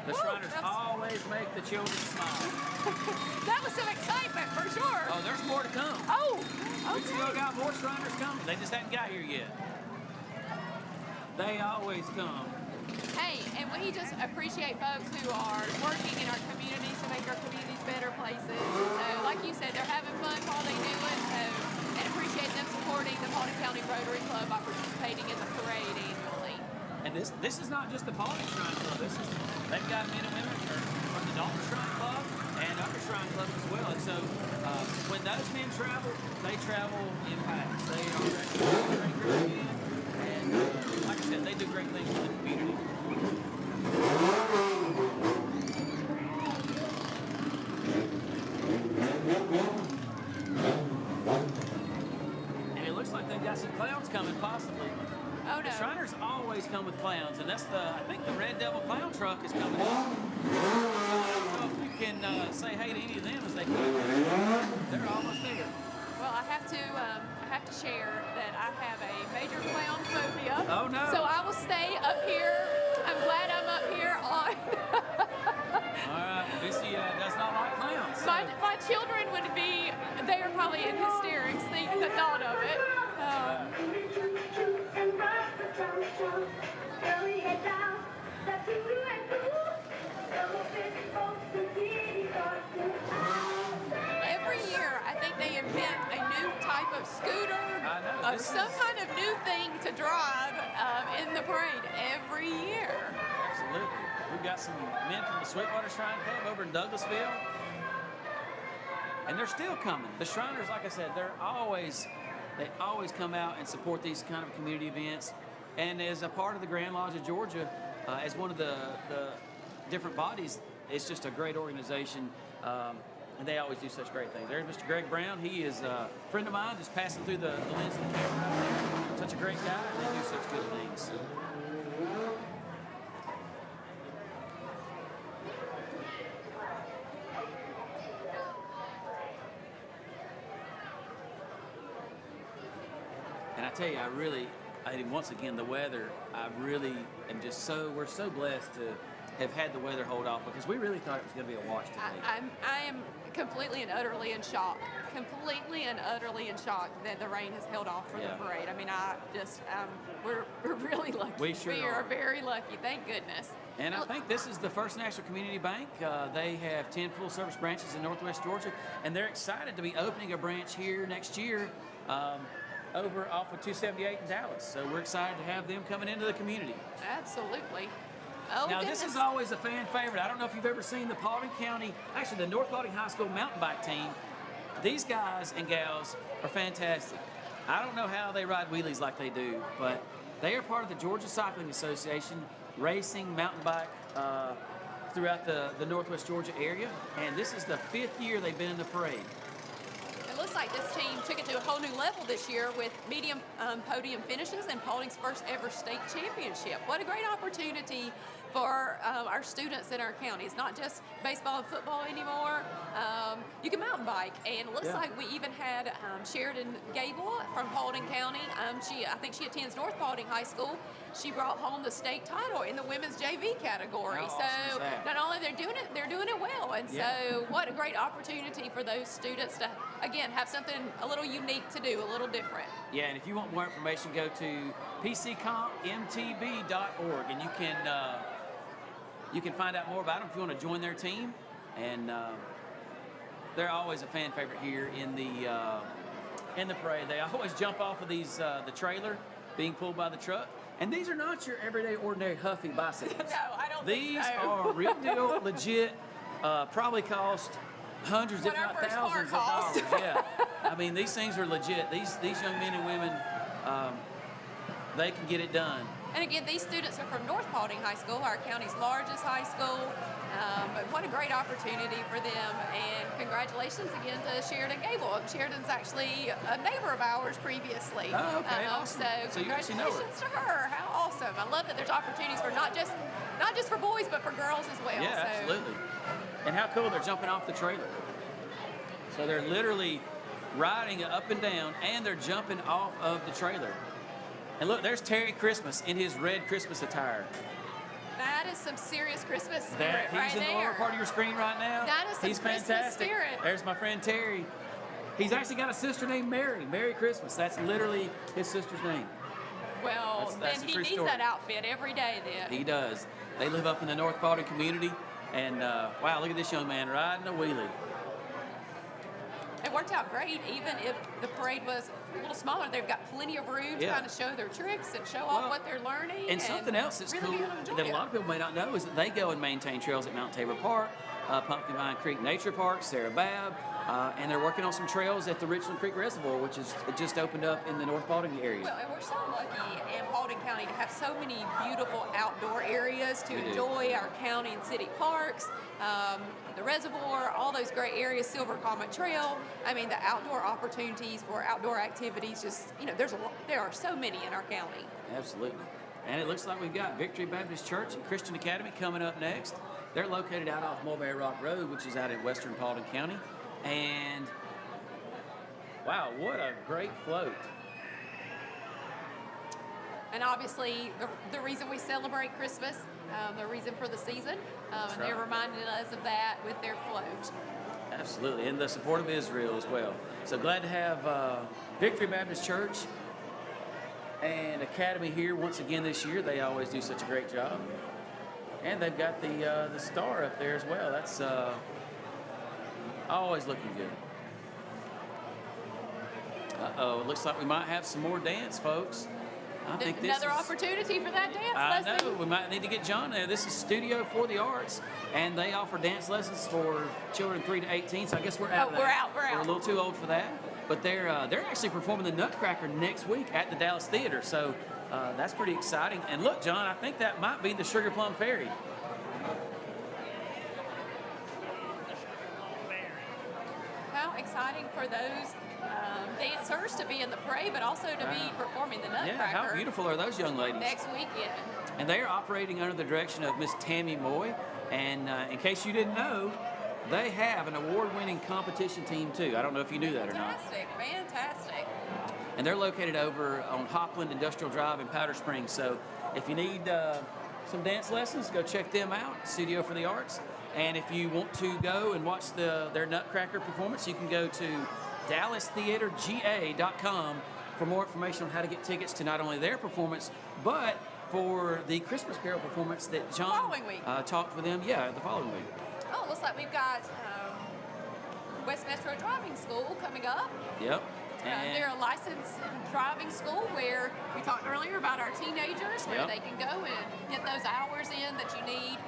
The Shriners always make the children smile. That was some excitement for sure. Oh, there's more to come. Oh, We still got more Shriners coming. They just haven't got here yet. They always come. Hey, and we just appreciate folks who are working in our communities to make our communities better places. So, like you said, they're having fun while they do it. So, and appreciate them supporting the Paulding County Rotary Club by participating in the parade annually. And this is not just the Paulding Shrine Club. They've got men and women from the Dalton Shrine Club and other shrine clubs as well. And so when those men travel, they travel in packs. They are great men. And like I said, they do great things for the community. And it looks like they've got some clowns coming, possibly. Oh, no. The Shriners always come with clowns, and that's I think the Red Devil Clown Truck is coming in. I don't know if you can say hey to any of them as they come. They're almost there. Well, I have to share that I have a major clown phobia. Oh, no. So I will stay up here. I'm glad I'm up here on. All right, Missy does not like clowns. So. My children would be, they are probably in hysterics thinking the thought of it. Every year, I think they invent a new type of scooter, some kind of new thing to drive in the parade every year. Absolutely. We've got some men from the Sweetwater Shrine Club over in Douglasville, and they're still coming. The Shriners, like I said, they always come out and support these kind of community events. And as a part of the Grand Lodge of Georgia, as one of the different bodies, it's just a great organization. And they always do such great things. There's Mr. Greg Brown. He is a friend of mine, just passing through the lens of the camera right there. Such a great guy, and they do such good things. And I tell you, once again, the weather, we're so blessed to have had the weather hold off, because we really thought it was going to be a wash today. I am completely and utterly in shock that the rain has held off for the parade. I mean, we're really lucky. We sure are are. very lucky. Thank goodness. And I think this is the First National Community Bank. They have 10 full-service branches in Northwest Georgia, and they're excited to be opening a branch here next year over off of 278 in Dallas. So we're excited to have them coming into the community. Absolutely. Oh, now, goodness. this is always a fan favorite. I don't know if you've ever seen the Paulding County, actually the North Paulding High School mountain bike team. These guys and gals are fantastic. I don't know how they ride wheelies like they do, but they are part of the Georgia Cycling Association, racing mountain bike throughout the Northwest Georgia area. And this is the 5th year they've been in the parade. It looks like this team took it to a whole new level this year with medium podium finishes and Paulding's first ever state championship. What a great opportunity for our students in our county. It's not just baseball and football anymore. You can mountain bike, and it looks like we even had Sheridan Gable from Paulding County. I think she attends North Paulding High School. She brought home the state title in the women's JV category. How so awesome is that? not only they're doing it well, and so what a great opportunity for those students to again have something a little unique to do, a little different. Yeah, and if you want more information, go to pccompmtb.org, and you can find out more about them if you want to join their team. and they're always a fan favorite here in the parade. They always jump off of these the trailer being pulled by the truck, and these are not your everyday ordinary Huffy bicycles. No, I don't These think so. are real deal, legit. Probably cost hundreds, What if our not first thousands of car cost. dollars. Yeah, I mean these things are legit. These young men and women, they can get it done. And again, these students are from North Paulding High School, our county's largest high school. But what a great opportunity for them. And congratulations again to Sheridan Gable. Sheridan's actually a neighbor of ours previously. Oh, okay, awesome. So you actually know her. congratulations to her. How awesome. I love that there's opportunities for not just for boys, but for girls as well. Yeah, so. absolutely. And how cool, they're jumping off the trailer. So they're literally riding up and down, and they're jumping off of the trailer. And look, there's Terry Christmas in his red Christmas attire. That is some serious Christmas spirit That he's right in the there. lower part of your screen right now. That is some He's Christmas fantastic. spirit. There's my friend Terry. He's actually got a sister named Mary. Merry Christmas. That's literally his sister's name. Well, That's then a he true needs story. that outfit every day then. He does. They live up in the North Paulding community. And wow, look at this young man riding a wheelie. It worked out great, even if the parade was a little smaller. They've got plenty of room to Yeah. kind of show their tricks and show off what they're learning. And something else that's really cool be able to enjoy that a it. lot of people may not know is that they go and maintain trails at Mount Tabor Park, Pumpkin Vine Creek Nature Park, Sarah Babb, and they're working on some trails at the Richland Creek Reservoir, which is just opened up in the North Paulding area. Well, and we're so lucky in Paulding County to have so many beautiful outdoor areas to We do. enjoy our county and city parks, the reservoir, all those great areas, Silver Comet Trail. I mean, the outdoor opportunities for outdoor activities, just, there are so many in our county. Absolutely. And it looks like we've got Victory Baptist Church and Christian Academy coming up next. They're located out off Mulberry Rock Road, which is out in western Paulding County. And wow, what a great float. And obviously, the reason we celebrate Christmas, the reason for the season, and they're right. reminding us of that with their float. Absolutely, and the support of Israel as well. So glad to have Victory Baptist Church and Academy here once again this year. They always do such a great job. And they've got the star up there as well. That's always looking good. Uh-oh, it looks like we might have some more dance, folks. I think this Another opportunity for that dance I lesson. know, we might need to get John there. This is Studio for the Arts, and they offer dance lessons for children 3 to 18, so I guess we're out Oh, there. we're out. We're a little too old for that. But they're actually performing the Nutcracker next week at the Dallas Theater, so that's pretty exciting. And look, John, I think that might be the Sugar Plum Fairy. How exciting for those dancers to be in the parade, but also to be performing the Nutcracker. Yeah, how beautiful are those young ladies? Next weekend. And they are operating under the direction of Miss Tammy Moy. And in case you didn't know, they have an award-winning competition team too. I don't know if you knew that or not. Fantastic. And they're located over on Hopland Industrial Drive in Powder Springs. So if you need some dance lessons, go check them out, Studio for the Arts. And if you want to go and watch their Nutcracker performance, you can go to DallasTheaterGA.com for more information on how to get tickets to not only their performance, but for the Christmas Carol performance that John following week. Talked with them. Yeah, the following week. Oh, looks like we've got West Metro Driving School coming up. Yep. And They're a licensed driving school where we talked earlier about our teenagers, where Yep. they can go and get those hours in that you need,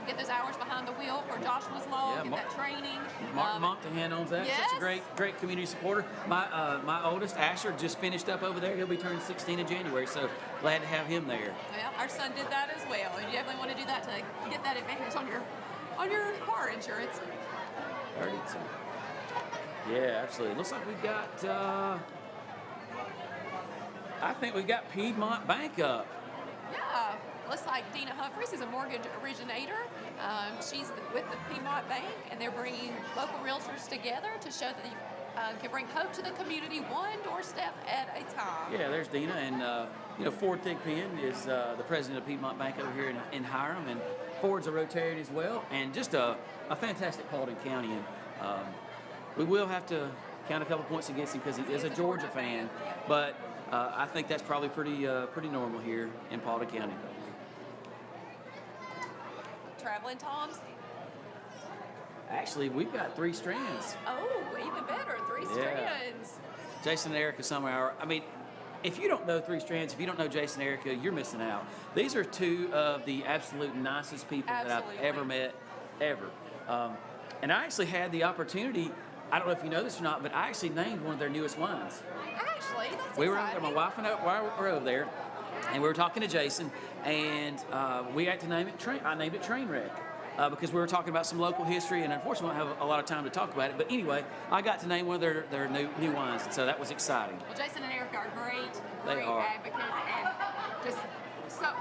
get those hours behind the wheel for Joshua's Law, Yeah, get that training. Martin Montahan owns that. Such yes. a great community supporter. My oldest, Asher, just finished up over there. He'll be turning 16 in January, so glad to have him there. Well, our son did that as well. You definitely want to do that to get that advantage on your car insurance. 32. Yeah, absolutely. Looks like we've got, I think we've got Piedmont Bank up. Yeah, looks like Dina Humphreys is a mortgage originator. She's with the Piedmont Bank, and they're bringing local realtors together to show that you can bring hope to the community one doorstep at a time. Yeah, there's Dina, and Ford Thigpen is the president of Piedmont Bank over here in Hiram, and Ford's a Rotarian as well, and just a fantastic Paulding County. And we will have to count a couple points against him because he is a Georgia fan, but I think that's probably pretty normal here in Paulding County. Traveling Toms. actually, we've got 3 strands. Oh, even better. 3 Yeah. strands. Jason and Erica Summerhour. I mean, if you don't know 3 strands, if you don't know Jason and Erica, you're missing out. These are 2 of the absolute nicest people that I've ever met, ever. And I actually had the opportunity, I don't know if you know this or not, but I actually named one of their newest wines. Actually, that's We were over exciting. there, my wife and I were over there, and we were talking to Jason, and we had to name it I named it Trainwreck. Because we were talking about some local history, and unfortunately, I don't have a lot of time to talk about it. But anyway, I got to name one of their new wines, and so that was exciting. Well, Jason and Erica are great They are. advocates, and just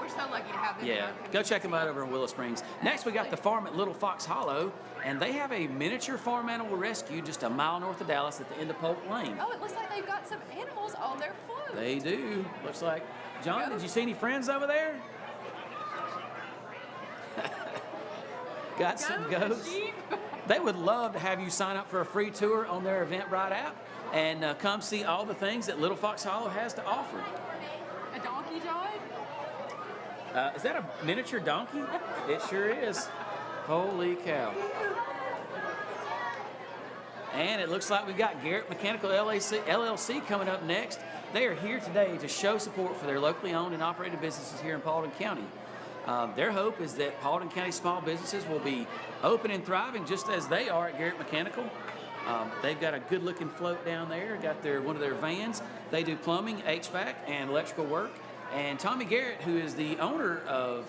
we're so lucky to have them in Yeah, our community. go check them out over in Willow Springs. Next, we got the farm at Little Fox Hollow, and they have a miniature farm animal rescue just a mile north of Dallas at the end of Polk Lane. Oh, it looks like they've got some animals on their float. They do. Looks like. John, did you see any friends over there? Got some ghosts. They would love to have you sign up for a free tour on their Eventbrite app and come see all the things that Little Fox Hollow has to offer. A donkey, John? Is that a miniature donkey? It sure is. Holy cow. And it looks like we've got Garrett Mechanical LLC coming up next. They are here today to show support for their locally owned and operated businesses here in Paulding County. Their hope is that Paulding County small businesses will be open and thriving just as they are at Garrett Mechanical. They've got a good-looking float down there, got one of their vans. They do plumbing, HVAC, and electrical work. And Tommy Garrett, who is the owner of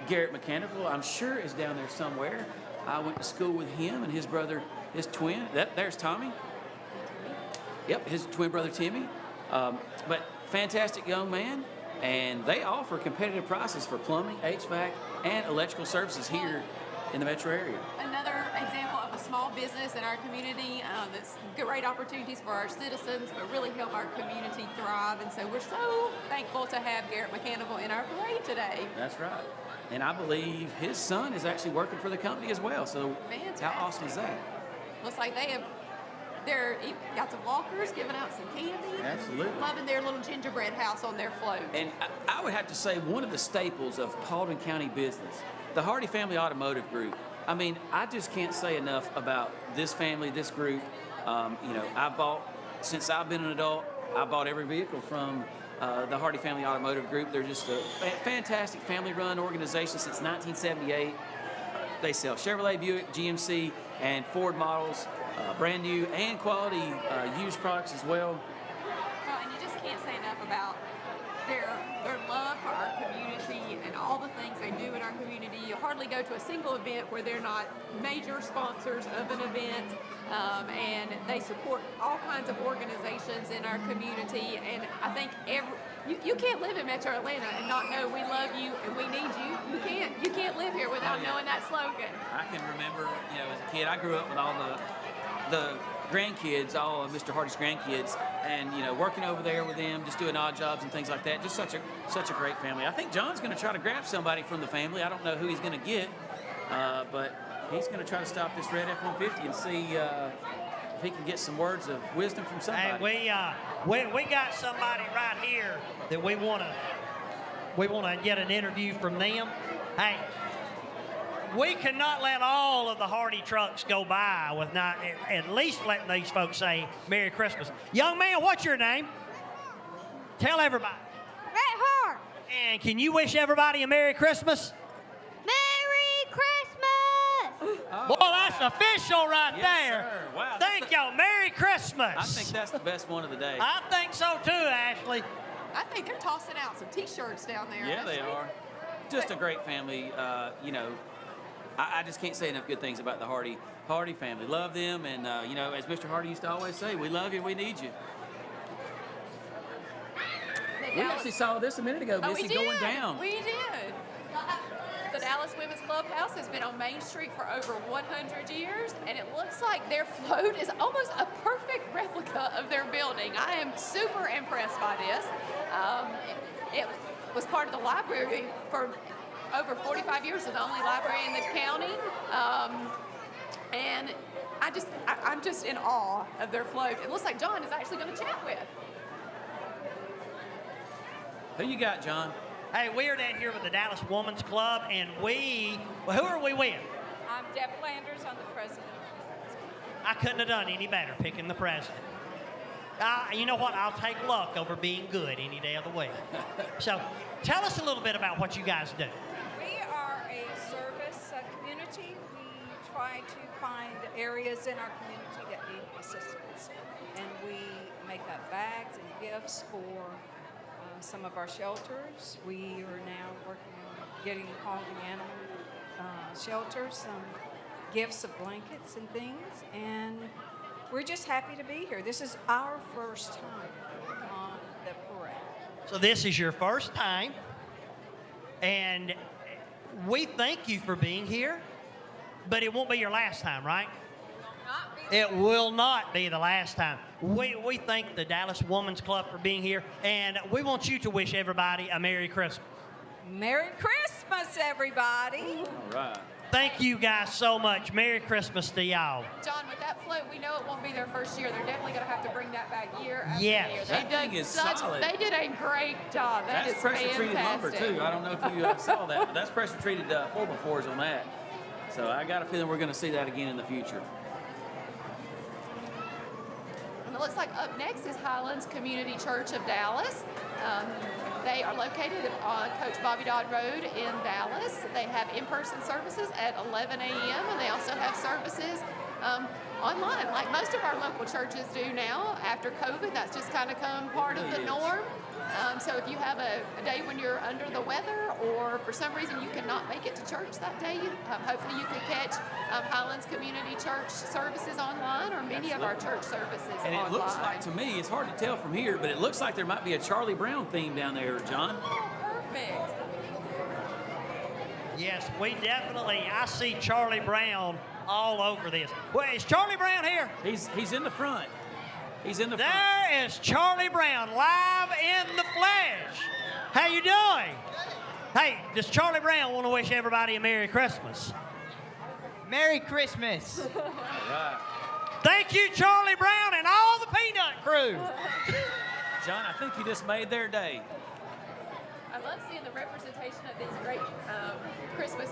Garrett Mechanical, I'm sure is down there somewhere. I went to school with him and his brother, his twin. There's Tommy. Yep, his twin brother Timmy. But fantastic young man. And they offer competitive prices for plumbing, HVAC, and electrical services here in the metro area. Another example of a small business in our community that's great opportunities for our citizens, but really help our community thrive. And so we're so thankful to have Garrett Mechanical in our parade today. That's right. And I believe his son is actually working for the company as well. So how awesome is that? Looks like they're got some walkers, giving out some candy. Absolutely. Loving their little gingerbread house on their float. And I would have to say one of the staples of Paulding County business, the Hardy Family Automotive Group. I mean, I just can't say enough about this family, this group. Since I've been an adult, I bought every vehicle from the Hardy Family Automotive Group. They're just a fantastic family-run organization since 1978. They sell Chevrolet, Buick, GMC, and Ford models, brand new and quality used products as well. Well, and you just can't say enough about their love for our community and all the things they do in our community. You hardly go to a single event where they're not major sponsors of an event, and they support all kinds of organizations in our community. And I think you can't live in Metro Atlanta and not know we love you and we need you. You can't live here without knowing that slogan. I can remember, as a kid, I grew up with all the grandkids, all of Mr. Hardy's grandkids, and working over there with them, just doing odd jobs and things like that. Just such a great family. I think John's going to try to grab somebody from the family. I don't know who he's going to get, but he's going to try to stop this red F-150 and see if he can get some words of wisdom from somebody. Hey, we got somebody right here that we want to get an interview from them. Hey, we cannot let all of the Hardy trucks go by with not at least letting these folks say Merry Christmas. Young man, what's your name? Tell everybody. Red Hart. And can you wish everybody a Merry Christmas? Merry Christmas. Boy, that's official right Yes, there. sir. Wow. Thank y'all. Merry Christmas. I think that's the best one of the day. I think so too, Ashley. I think they're tossing out some T-shirts down there. Yeah, they actually. are. Just a great family. I just can't say enough good things about the Hardy family. Love them, and as Mr. Hardy used to always say, we love you, we need you. We actually saw this a minute ago, Oh, Missy, we did. going down. We did. The Dallas Women's Clubhouse has been on Main Street for over 100 years, and it looks like their float is almost a perfect replica of their building. I am super impressed by this. It was part of the library for over 45 years, is the only library in the county. And I'm just in awe of their float. It looks like John is actually going to chat with. Who you got, John? Hey, we are down here with the Dallas Women's Club, and who are we with? I'm Deb Landers on the president. I couldn't have done any better picking the president. You know what? I'll take luck over being good any day of the week. So tell us a little bit about what you guys do. We are a service community. We try to find areas in our community that need assistance. And we make up bags and gifts for some of our shelters. We are now working on getting Holding Animal shelters some gifts of blankets and things. And we're just happy to be here. This is our first time on the parade. So this is your first time, and we thank you for being here, but it won't be your last time, right? It will not be the last time. We thank the Dallas Women's Club for being here, and we want you to wish everybody a Merry Christmas. Merry Christmas, everybody. All right. Thank you guys so much. Merry Christmas to y'all. John, with that float, we know it won't be their first year. They're definitely going to have to bring that back year after Yes. year. That thing is solid. They did a great job. That That's is pressure-treated lumber, fantastic. too. I don't know if you saw that, but that's pressure-treated 4x4s on that. So I got a feeling we're going to see that again in the future. And it looks like up next is Highlands Community Church of Dallas. They are located on Coach Bobby Dodd Road in Dallas. They have in-person services at 11 a.m. and they also have services online, like most of our local churches do now. After COVID, that's just kind of come part of the norm. So if you have a day when you're under the weather or for some reason you cannot make it to church that day, hopefully you can catch Highlands Community Church services online or many of our church services And online. it looks like, to me, it's hard to tell from here, but it looks like there might be a Charlie Brown theme down there, John. Perfect. Yes, we definitely, I see Charlie Brown all over this. Well, is Charlie Brown here? He's in the front. He's in the front. There is Charlie Brown live in the flesh. How you doing? Hey, does Charlie Brown want to wish everybody a Merry Christmas? Merry Christmas. All right. Thank you, Charlie Brown and all the Peanut crew. John, I think you just made their day. I love seeing the representation of these great Christmas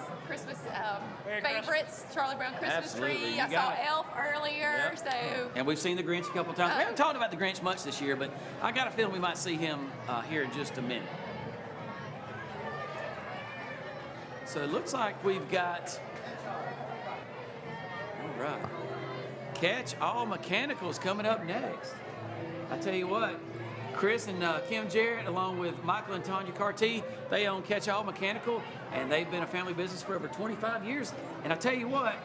Merry favorites. Charlie Brown Christmas Absolutely, tree. you I saw got it. Elf earlier, Yep. so And we've seen the Grinch a couple times. We haven't talked about the Grinch much this year, but I got a feeling we might see him here in just a minute. So it looks like we've got, all right, Catch All Mechanicals coming up next. I tell you what, Chris and Kim Jarrett, along with Michael and Tanya Carty, they own Catch All Mechanical, and they've been a family business for over 25 years. And I tell you what,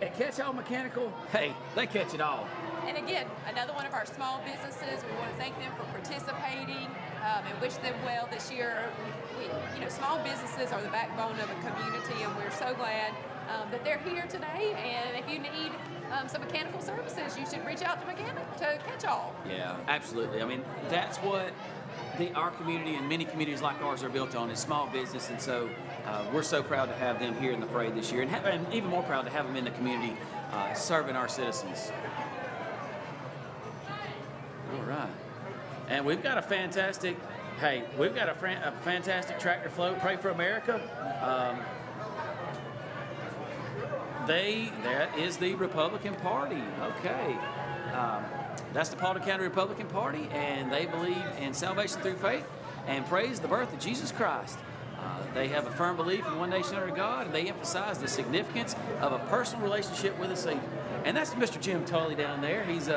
at Catch All Mechanical, hey, they catch it all. And again, another one of our small businesses. We want to thank them for participating and wish them well this year. Small businesses are the backbone of a community, and we're so glad that they're here today. And if you need some mechanical services, you should reach out to Catch All. Yeah, absolutely. I mean, that's what our community and many communities like ours are built on, is small business. And so we're so proud to have them here in the parade this year, and even more proud to have them in the community serving our citizens. All right. And we've got a fantastic, tractor float, Pray for America. That is the Republican Party. Okay. That's the Paulding County Republican Party, and they believe in salvation through faith and praise the birth of Jesus Christ. They have a firm belief in one nation under God, and they emphasize the significance of a personal relationship with the Savior. And that's Mr. Jim Tully down there. He's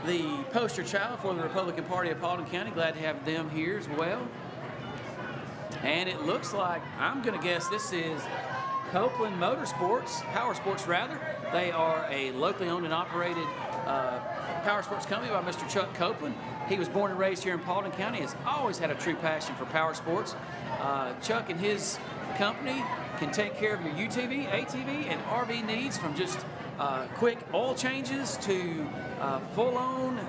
the poster child for the Republican Party of Paulding County. Glad to have them here as well. And it looks like, I'm going to guess this is Copeland Motorsports, Power Sports rather. They are a locally owned and operated power sports company by Mr. Chuck Copeland. He was born and raised here in Paulding County, has always had a true passion for power sports. Chuck and his company can take care of your UTV, ATV, and RV needs, from just quick oil changes to full-on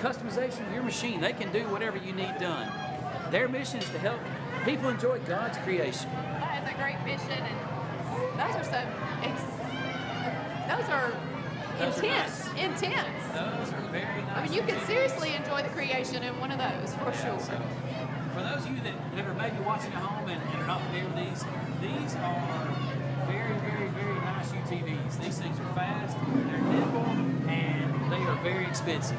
customization of your machine. They can do whatever you need done. Their mission is to help people enjoy God's creation. That is a great mission, and those are intense. Those are very nice. I mean, you can seriously enjoy the creation in one of those, for sure. So, for those of you that are maybe watching at home and are not familiar with these are expensive.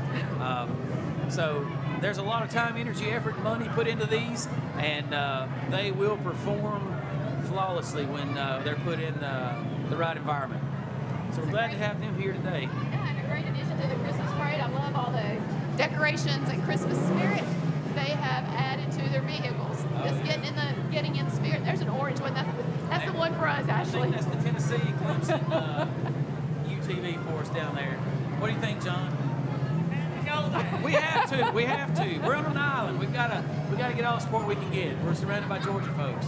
So there's a lot of time, energy, effort, and money put into these, and they will perform flawlessly when they're put in the right environment. So we're glad to have them here today. Yeah, and a great addition to the Christmas parade. I love all the decorations and Christmas spirit they have added to their vehicles. Just getting in the spirit. There's an orange one. That's the one for us, I Ashley. think that's the Tennessee Clemson UTV for us down there. What do you think, John? We have to. We have to. We're on an island. We gotta get all the support we can get. We're surrounded by Georgia folks.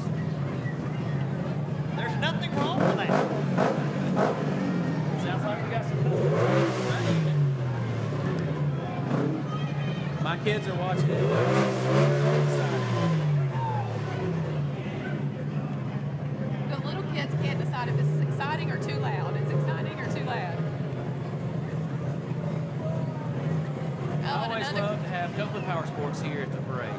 There's nothing wrong with that. Sounds like we got some customers. My kids are watching it. The little kids can't decide if this is exciting or too loud. It's exciting or too loud. I always love to have Copeland Power Sports here at the parade.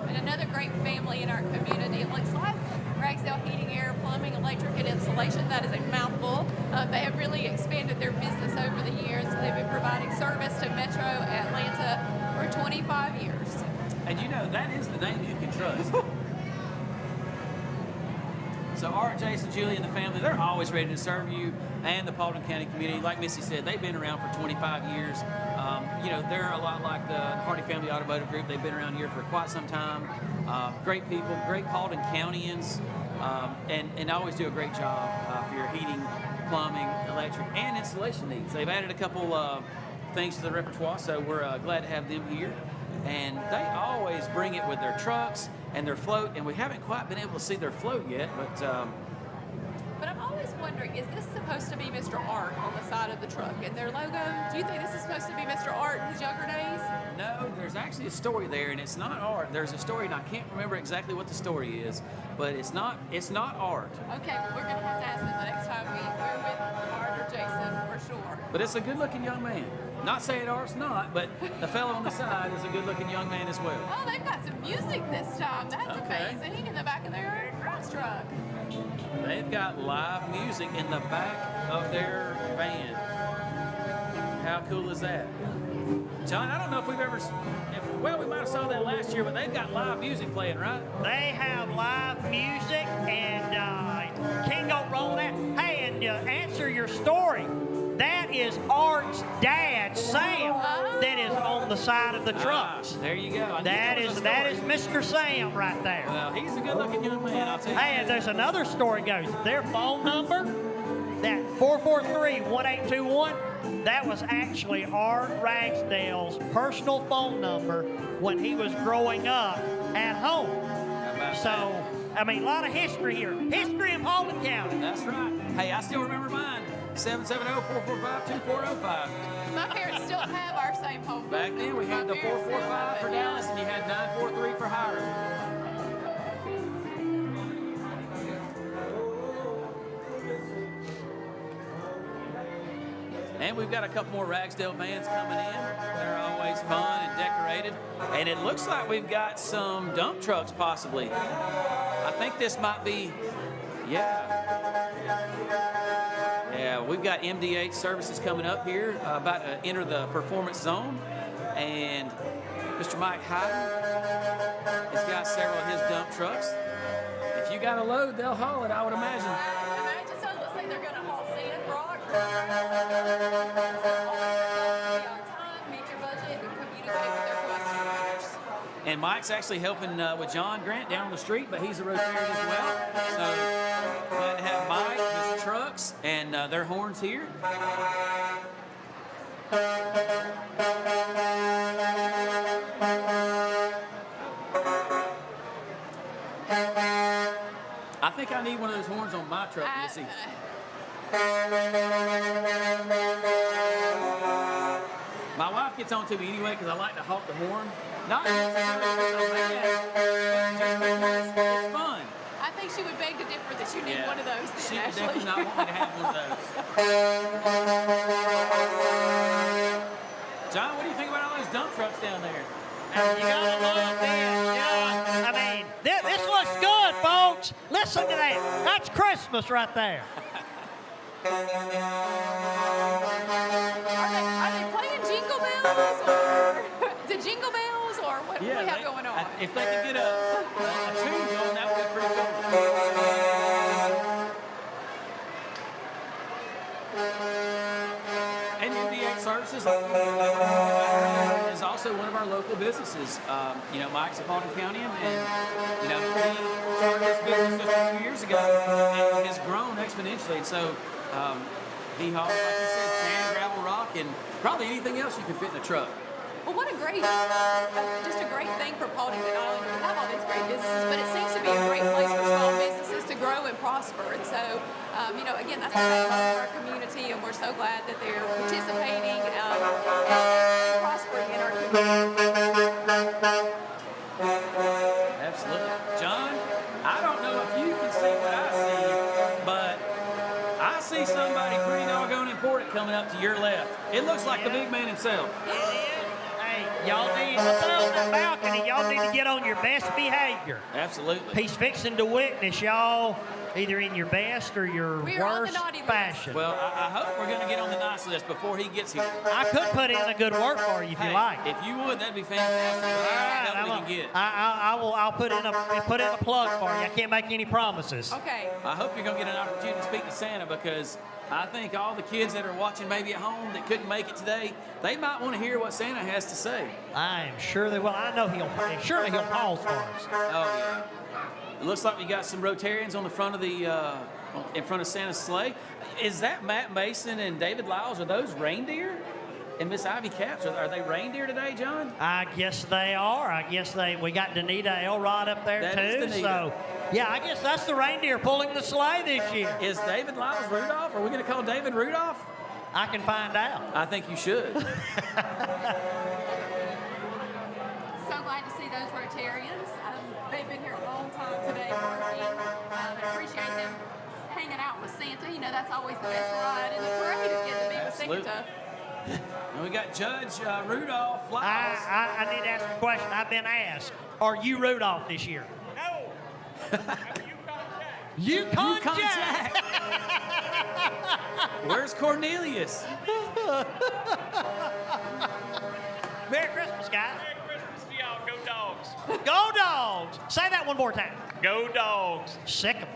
And another great family in our community, it looks like. Ragsdale Heating, Air, Plumbing, Electric, and Installation. That is a mouthful. They have really expanded their business over the years. They've been providing service to Metro Atlanta for 25 years. And you know, that is the name you can trust. So Art, Jason, Julie, and the family, they're always ready to serve you and the Paulding County community. Like Missy said, they've been around for 25 years. You know, they're a lot like the Hardy Family Automotive Group. They've been around here for quite some time. Great people, great Paulding Countyans, and always do a great job for your heating, plumbing, electric, and installation needs. They've added a couple things to the repertoire, so we're glad to have them here. And they always bring it with their trucks and their float, and we haven't quite been able to see their float yet, But I'm always wondering, is this supposed to be Mr. Art on the side of the truck? And their logo, do you think this is supposed to be Mr. Art in his younger days? no, there's actually a story there, and it's not Art. There's a story, and I can't remember exactly what the story is, but it's not Art. Okay, well, we're going to have to ask them the next time we're with Art or Jason, for sure. But it's a good-looking young man. Not saying Art's not, but the fellow on the side is a good-looking young man as well. Oh, they've got some music this time. That's Okay. amazing. In the back of their grass truck. They've got live music in the back of their van. How cool is that? John, I don't know if we've ever, we might have saw that last year, but they've got live music playing, right? They have live music, and can't go wrong with that. Hey, and answer your story. That is Art's dad, Sam, that is on the side of the trucks. There you go. That is Mr. Sam right there. Well, he's a good-looking young man, I'll tell you. Hey, and there's another story goes. Their phone number, that 443-1821, that was actually Art Ragsdale's personal phone number when he was growing up at home. So, I mean, a lot of history here. History in Paulding County. That's right. Hey, I still remember mine. 770-445-2405. My parents still have our same phone book. Back then, we had the 445 for Dallas, and you had 943 for Hiram. And we've got a couple more Ragsdale vans coming in. They're always fun and decorated. And it looks like we've got some dump trucks, possibly. I think this might be, Yeah, we've got MDH services coming up here, about to enter the performance zone. And Mr. Mike Hyden has got several of his dump trucks. If you got a load, they'll haul it, I would imagine. Imagine so. Let's say they're going to haul sand, rock. Be on time, meet your budget, and communicate with their customers. And Mike's actually helping with John Grant down the street, but he's a Rotarian as well. So glad to have Mike, his trucks, and their horns here. I think I need one of those horns on my truck, Missy. My wife gets on to me anyway because I like to honk the horn. Not it's fun. I think she would beg to differ that you need one of those. Then, She would Ashley. definitely not want me to have one of those. John, what do you think about all those dump trucks down there? You gotta love this. Yeah. I mean, this looks good, folks. Listen to that. That's Christmas right there. Are they playing Jingle Bells? we have going on? If they could get a tune going, that would be pretty cool. And MD8 Services is also one of our local businesses. Mike's a Paulding County, and he started this business just a few years ago and has grown exponentially. And so he hauls, like you said, sand, gravel, rock, and probably anything else you can fit in a truck. Well, what a great, just a great thing for Paulding that not only do we have all these great businesses, but it seems to be a great place for small businesses to grow and prosper. And so, again, that's the backbone of our community, and we're so glad that they're participating and prospering in our community. Absolutely. John, I don't know if you can see what I see, but I see somebody pretty doggone important coming up to your left. It looks like the big man himself. Y'all need to stay on that balcony. Y'all need to get on your best behavior. Absolutely. He's fixing to witness y'all either in your best or your worst fashion. Well, I hope we're going to get on the nice list before he gets here. I could put in a good word for you if you like. If you would, that'd be fantastic. All right, we can get. I'll put in a plug for you. I can't make any promises. Okay. I hope you're going to get an opportunity to speak to Santa, because I think all the kids that are watching maybe at home that couldn't make it today, they might want to hear what Santa has to say. I am sure they will. I know surely he'll pause for us. Oh, yeah. It looks like we got some Rotarians on the front of in front of Santa's sleigh. Is that Matt Mason and David Lyles? Are those reindeer? And Miss Ivy Capps, are they reindeer today, John? I guess they are. We got Danita Elrod up there That too. is Danita. So, yeah, I guess that's the reindeer pulling the sleigh this year. Is David Lyles Rudolph? Are we going to call David Rudolph? I can find out. I think you should. So glad to see those Rotarians. They've been here a long time today working. I appreciate them hanging out with Santa. That's always the best ride in the parade is getting to be with Santa. And we got Judge Rudolph Lyles. I need to ask a question. I've been asked, are you Rudolph this year? No. Yukon Jack. Where's Cornelius? Merry Christmas, guys. Merry Christmas to y'all. Go Dogs. Go Dogs. Say that one more time. Go Dogs. Sick 'em.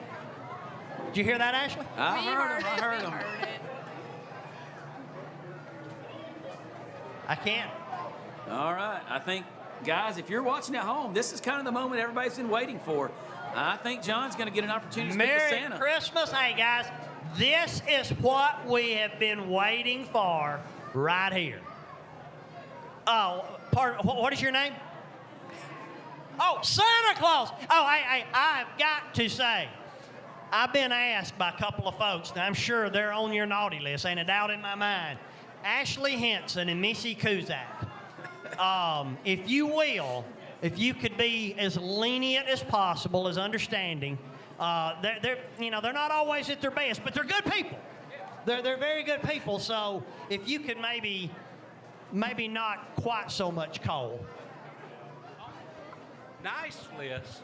Did you hear that, Ashley? I heard him. I can't. All right. I think, guys, if you're watching at home, this is kind of the moment everybody's been waiting for. I think John's going to get an opportunity to speak to Merry Santa. Christmas. Hey, guys, this is what we have been waiting for right here. Oh, what is your name? Oh, Santa Claus. Oh, I've got to say, I've been asked by a couple of folks, and I'm sure they're on your naughty list, ain't a doubt in my mind. Ashley Henson and Missy Kuzak. If you will, if you could be as lenient as possible, as understanding, they're not always at their best, but they're good people. They're very good people. So if you could maybe not quite so much coal. Nice list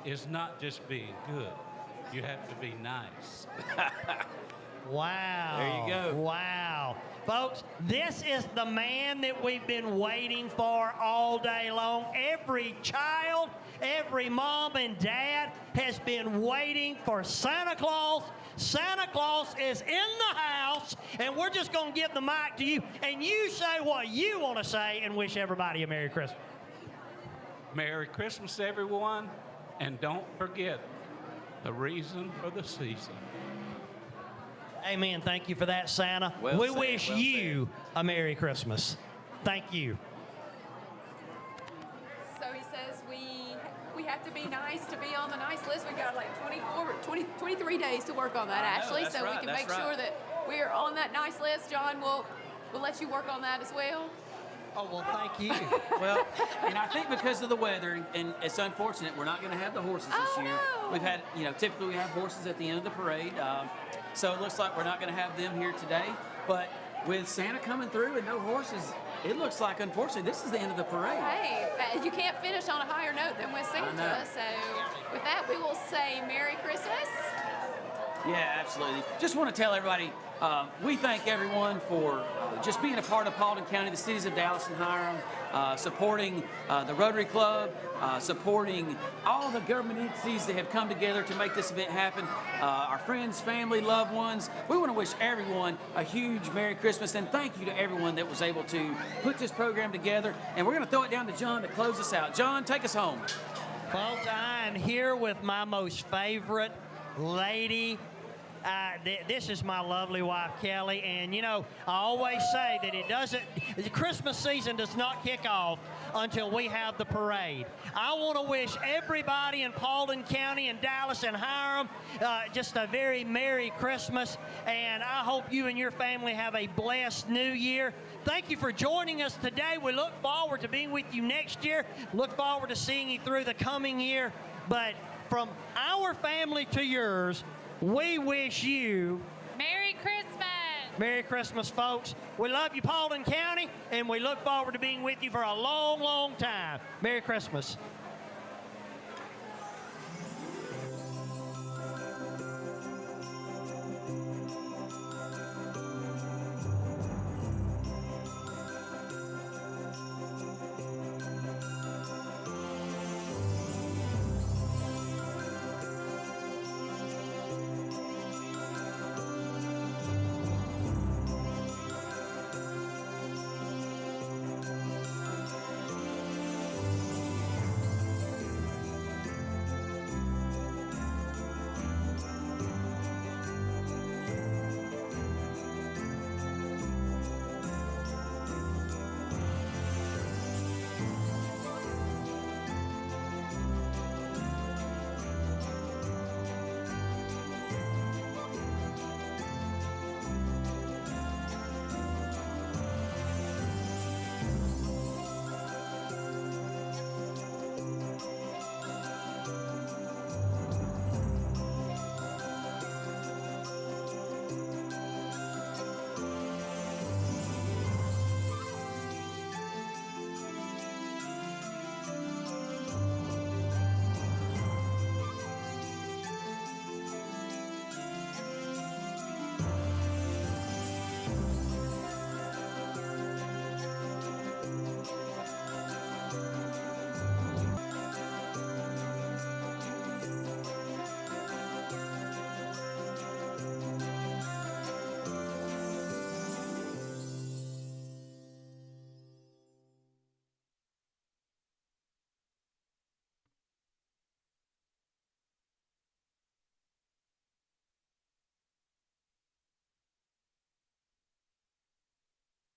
is not just being good. You have to be nice. Wow. There you go. Wow. Folks, this is the man that we've been waiting for all day long. Every child, every mom and dad has been waiting for Santa Claus. Santa Claus is in the house, and we're just going to give the mic to you. And you say what you want to say and wish everybody a Merry Christmas. Merry Christmas, everyone, and don't forget the reason for the season. Amen. Thank you for that, Santa. Well we said, wish well you a Merry Christmas. Thank you. So he says we have to be nice to be on the nice list. We've got like 23 days to work on that, Ashley. that's So right, we can that's make sure right. that we're on that nice list. John, we'll let you work on that as well. Oh, well, thank you. Well, and I think because of the weather, and it's unfortunate, we're not going to have the horses this year. No. We've had, typically we have horses at the end of the parade. So it looks like we're not going to have them here today. But with Santa coming through and no horses, it looks like, unfortunately, this is the end of the parade. Hey, you can't finish on a higher note than with I know. Santa. So with that, we will say Merry Christmas. Yeah, absolutely. Just want to tell everybody, we thank everyone for just being a part of Paulding County, the cities of Dallas and Hiram, supporting the Rotary Club, supporting all the government entities that have come together to make this event happen, our friends, family, loved ones. We want to wish everyone a huge Merry Christmas, and thank you to everyone that was able to put this program together. And we're going to throw it down to John to close us out. John, take us home. Folks, I am here with my most favorite lady. This is my lovely wife, Kelly, and you know, I always say that the Christmas season does not kick off until we have the parade. I want to wish everybody in Paulding County and Dallas and Hiram just a very Merry Christmas, and I hope you and your family have a blessed New Year. Thank you for joining us today. We look forward to being with you next year. Look forward to seeing you through the coming year. But from our family to yours, we wish you Merry Christmas. Merry Christmas, folks. We love you, Paulding County, and we look forward to being with you for a long, long time. Merry Christmas.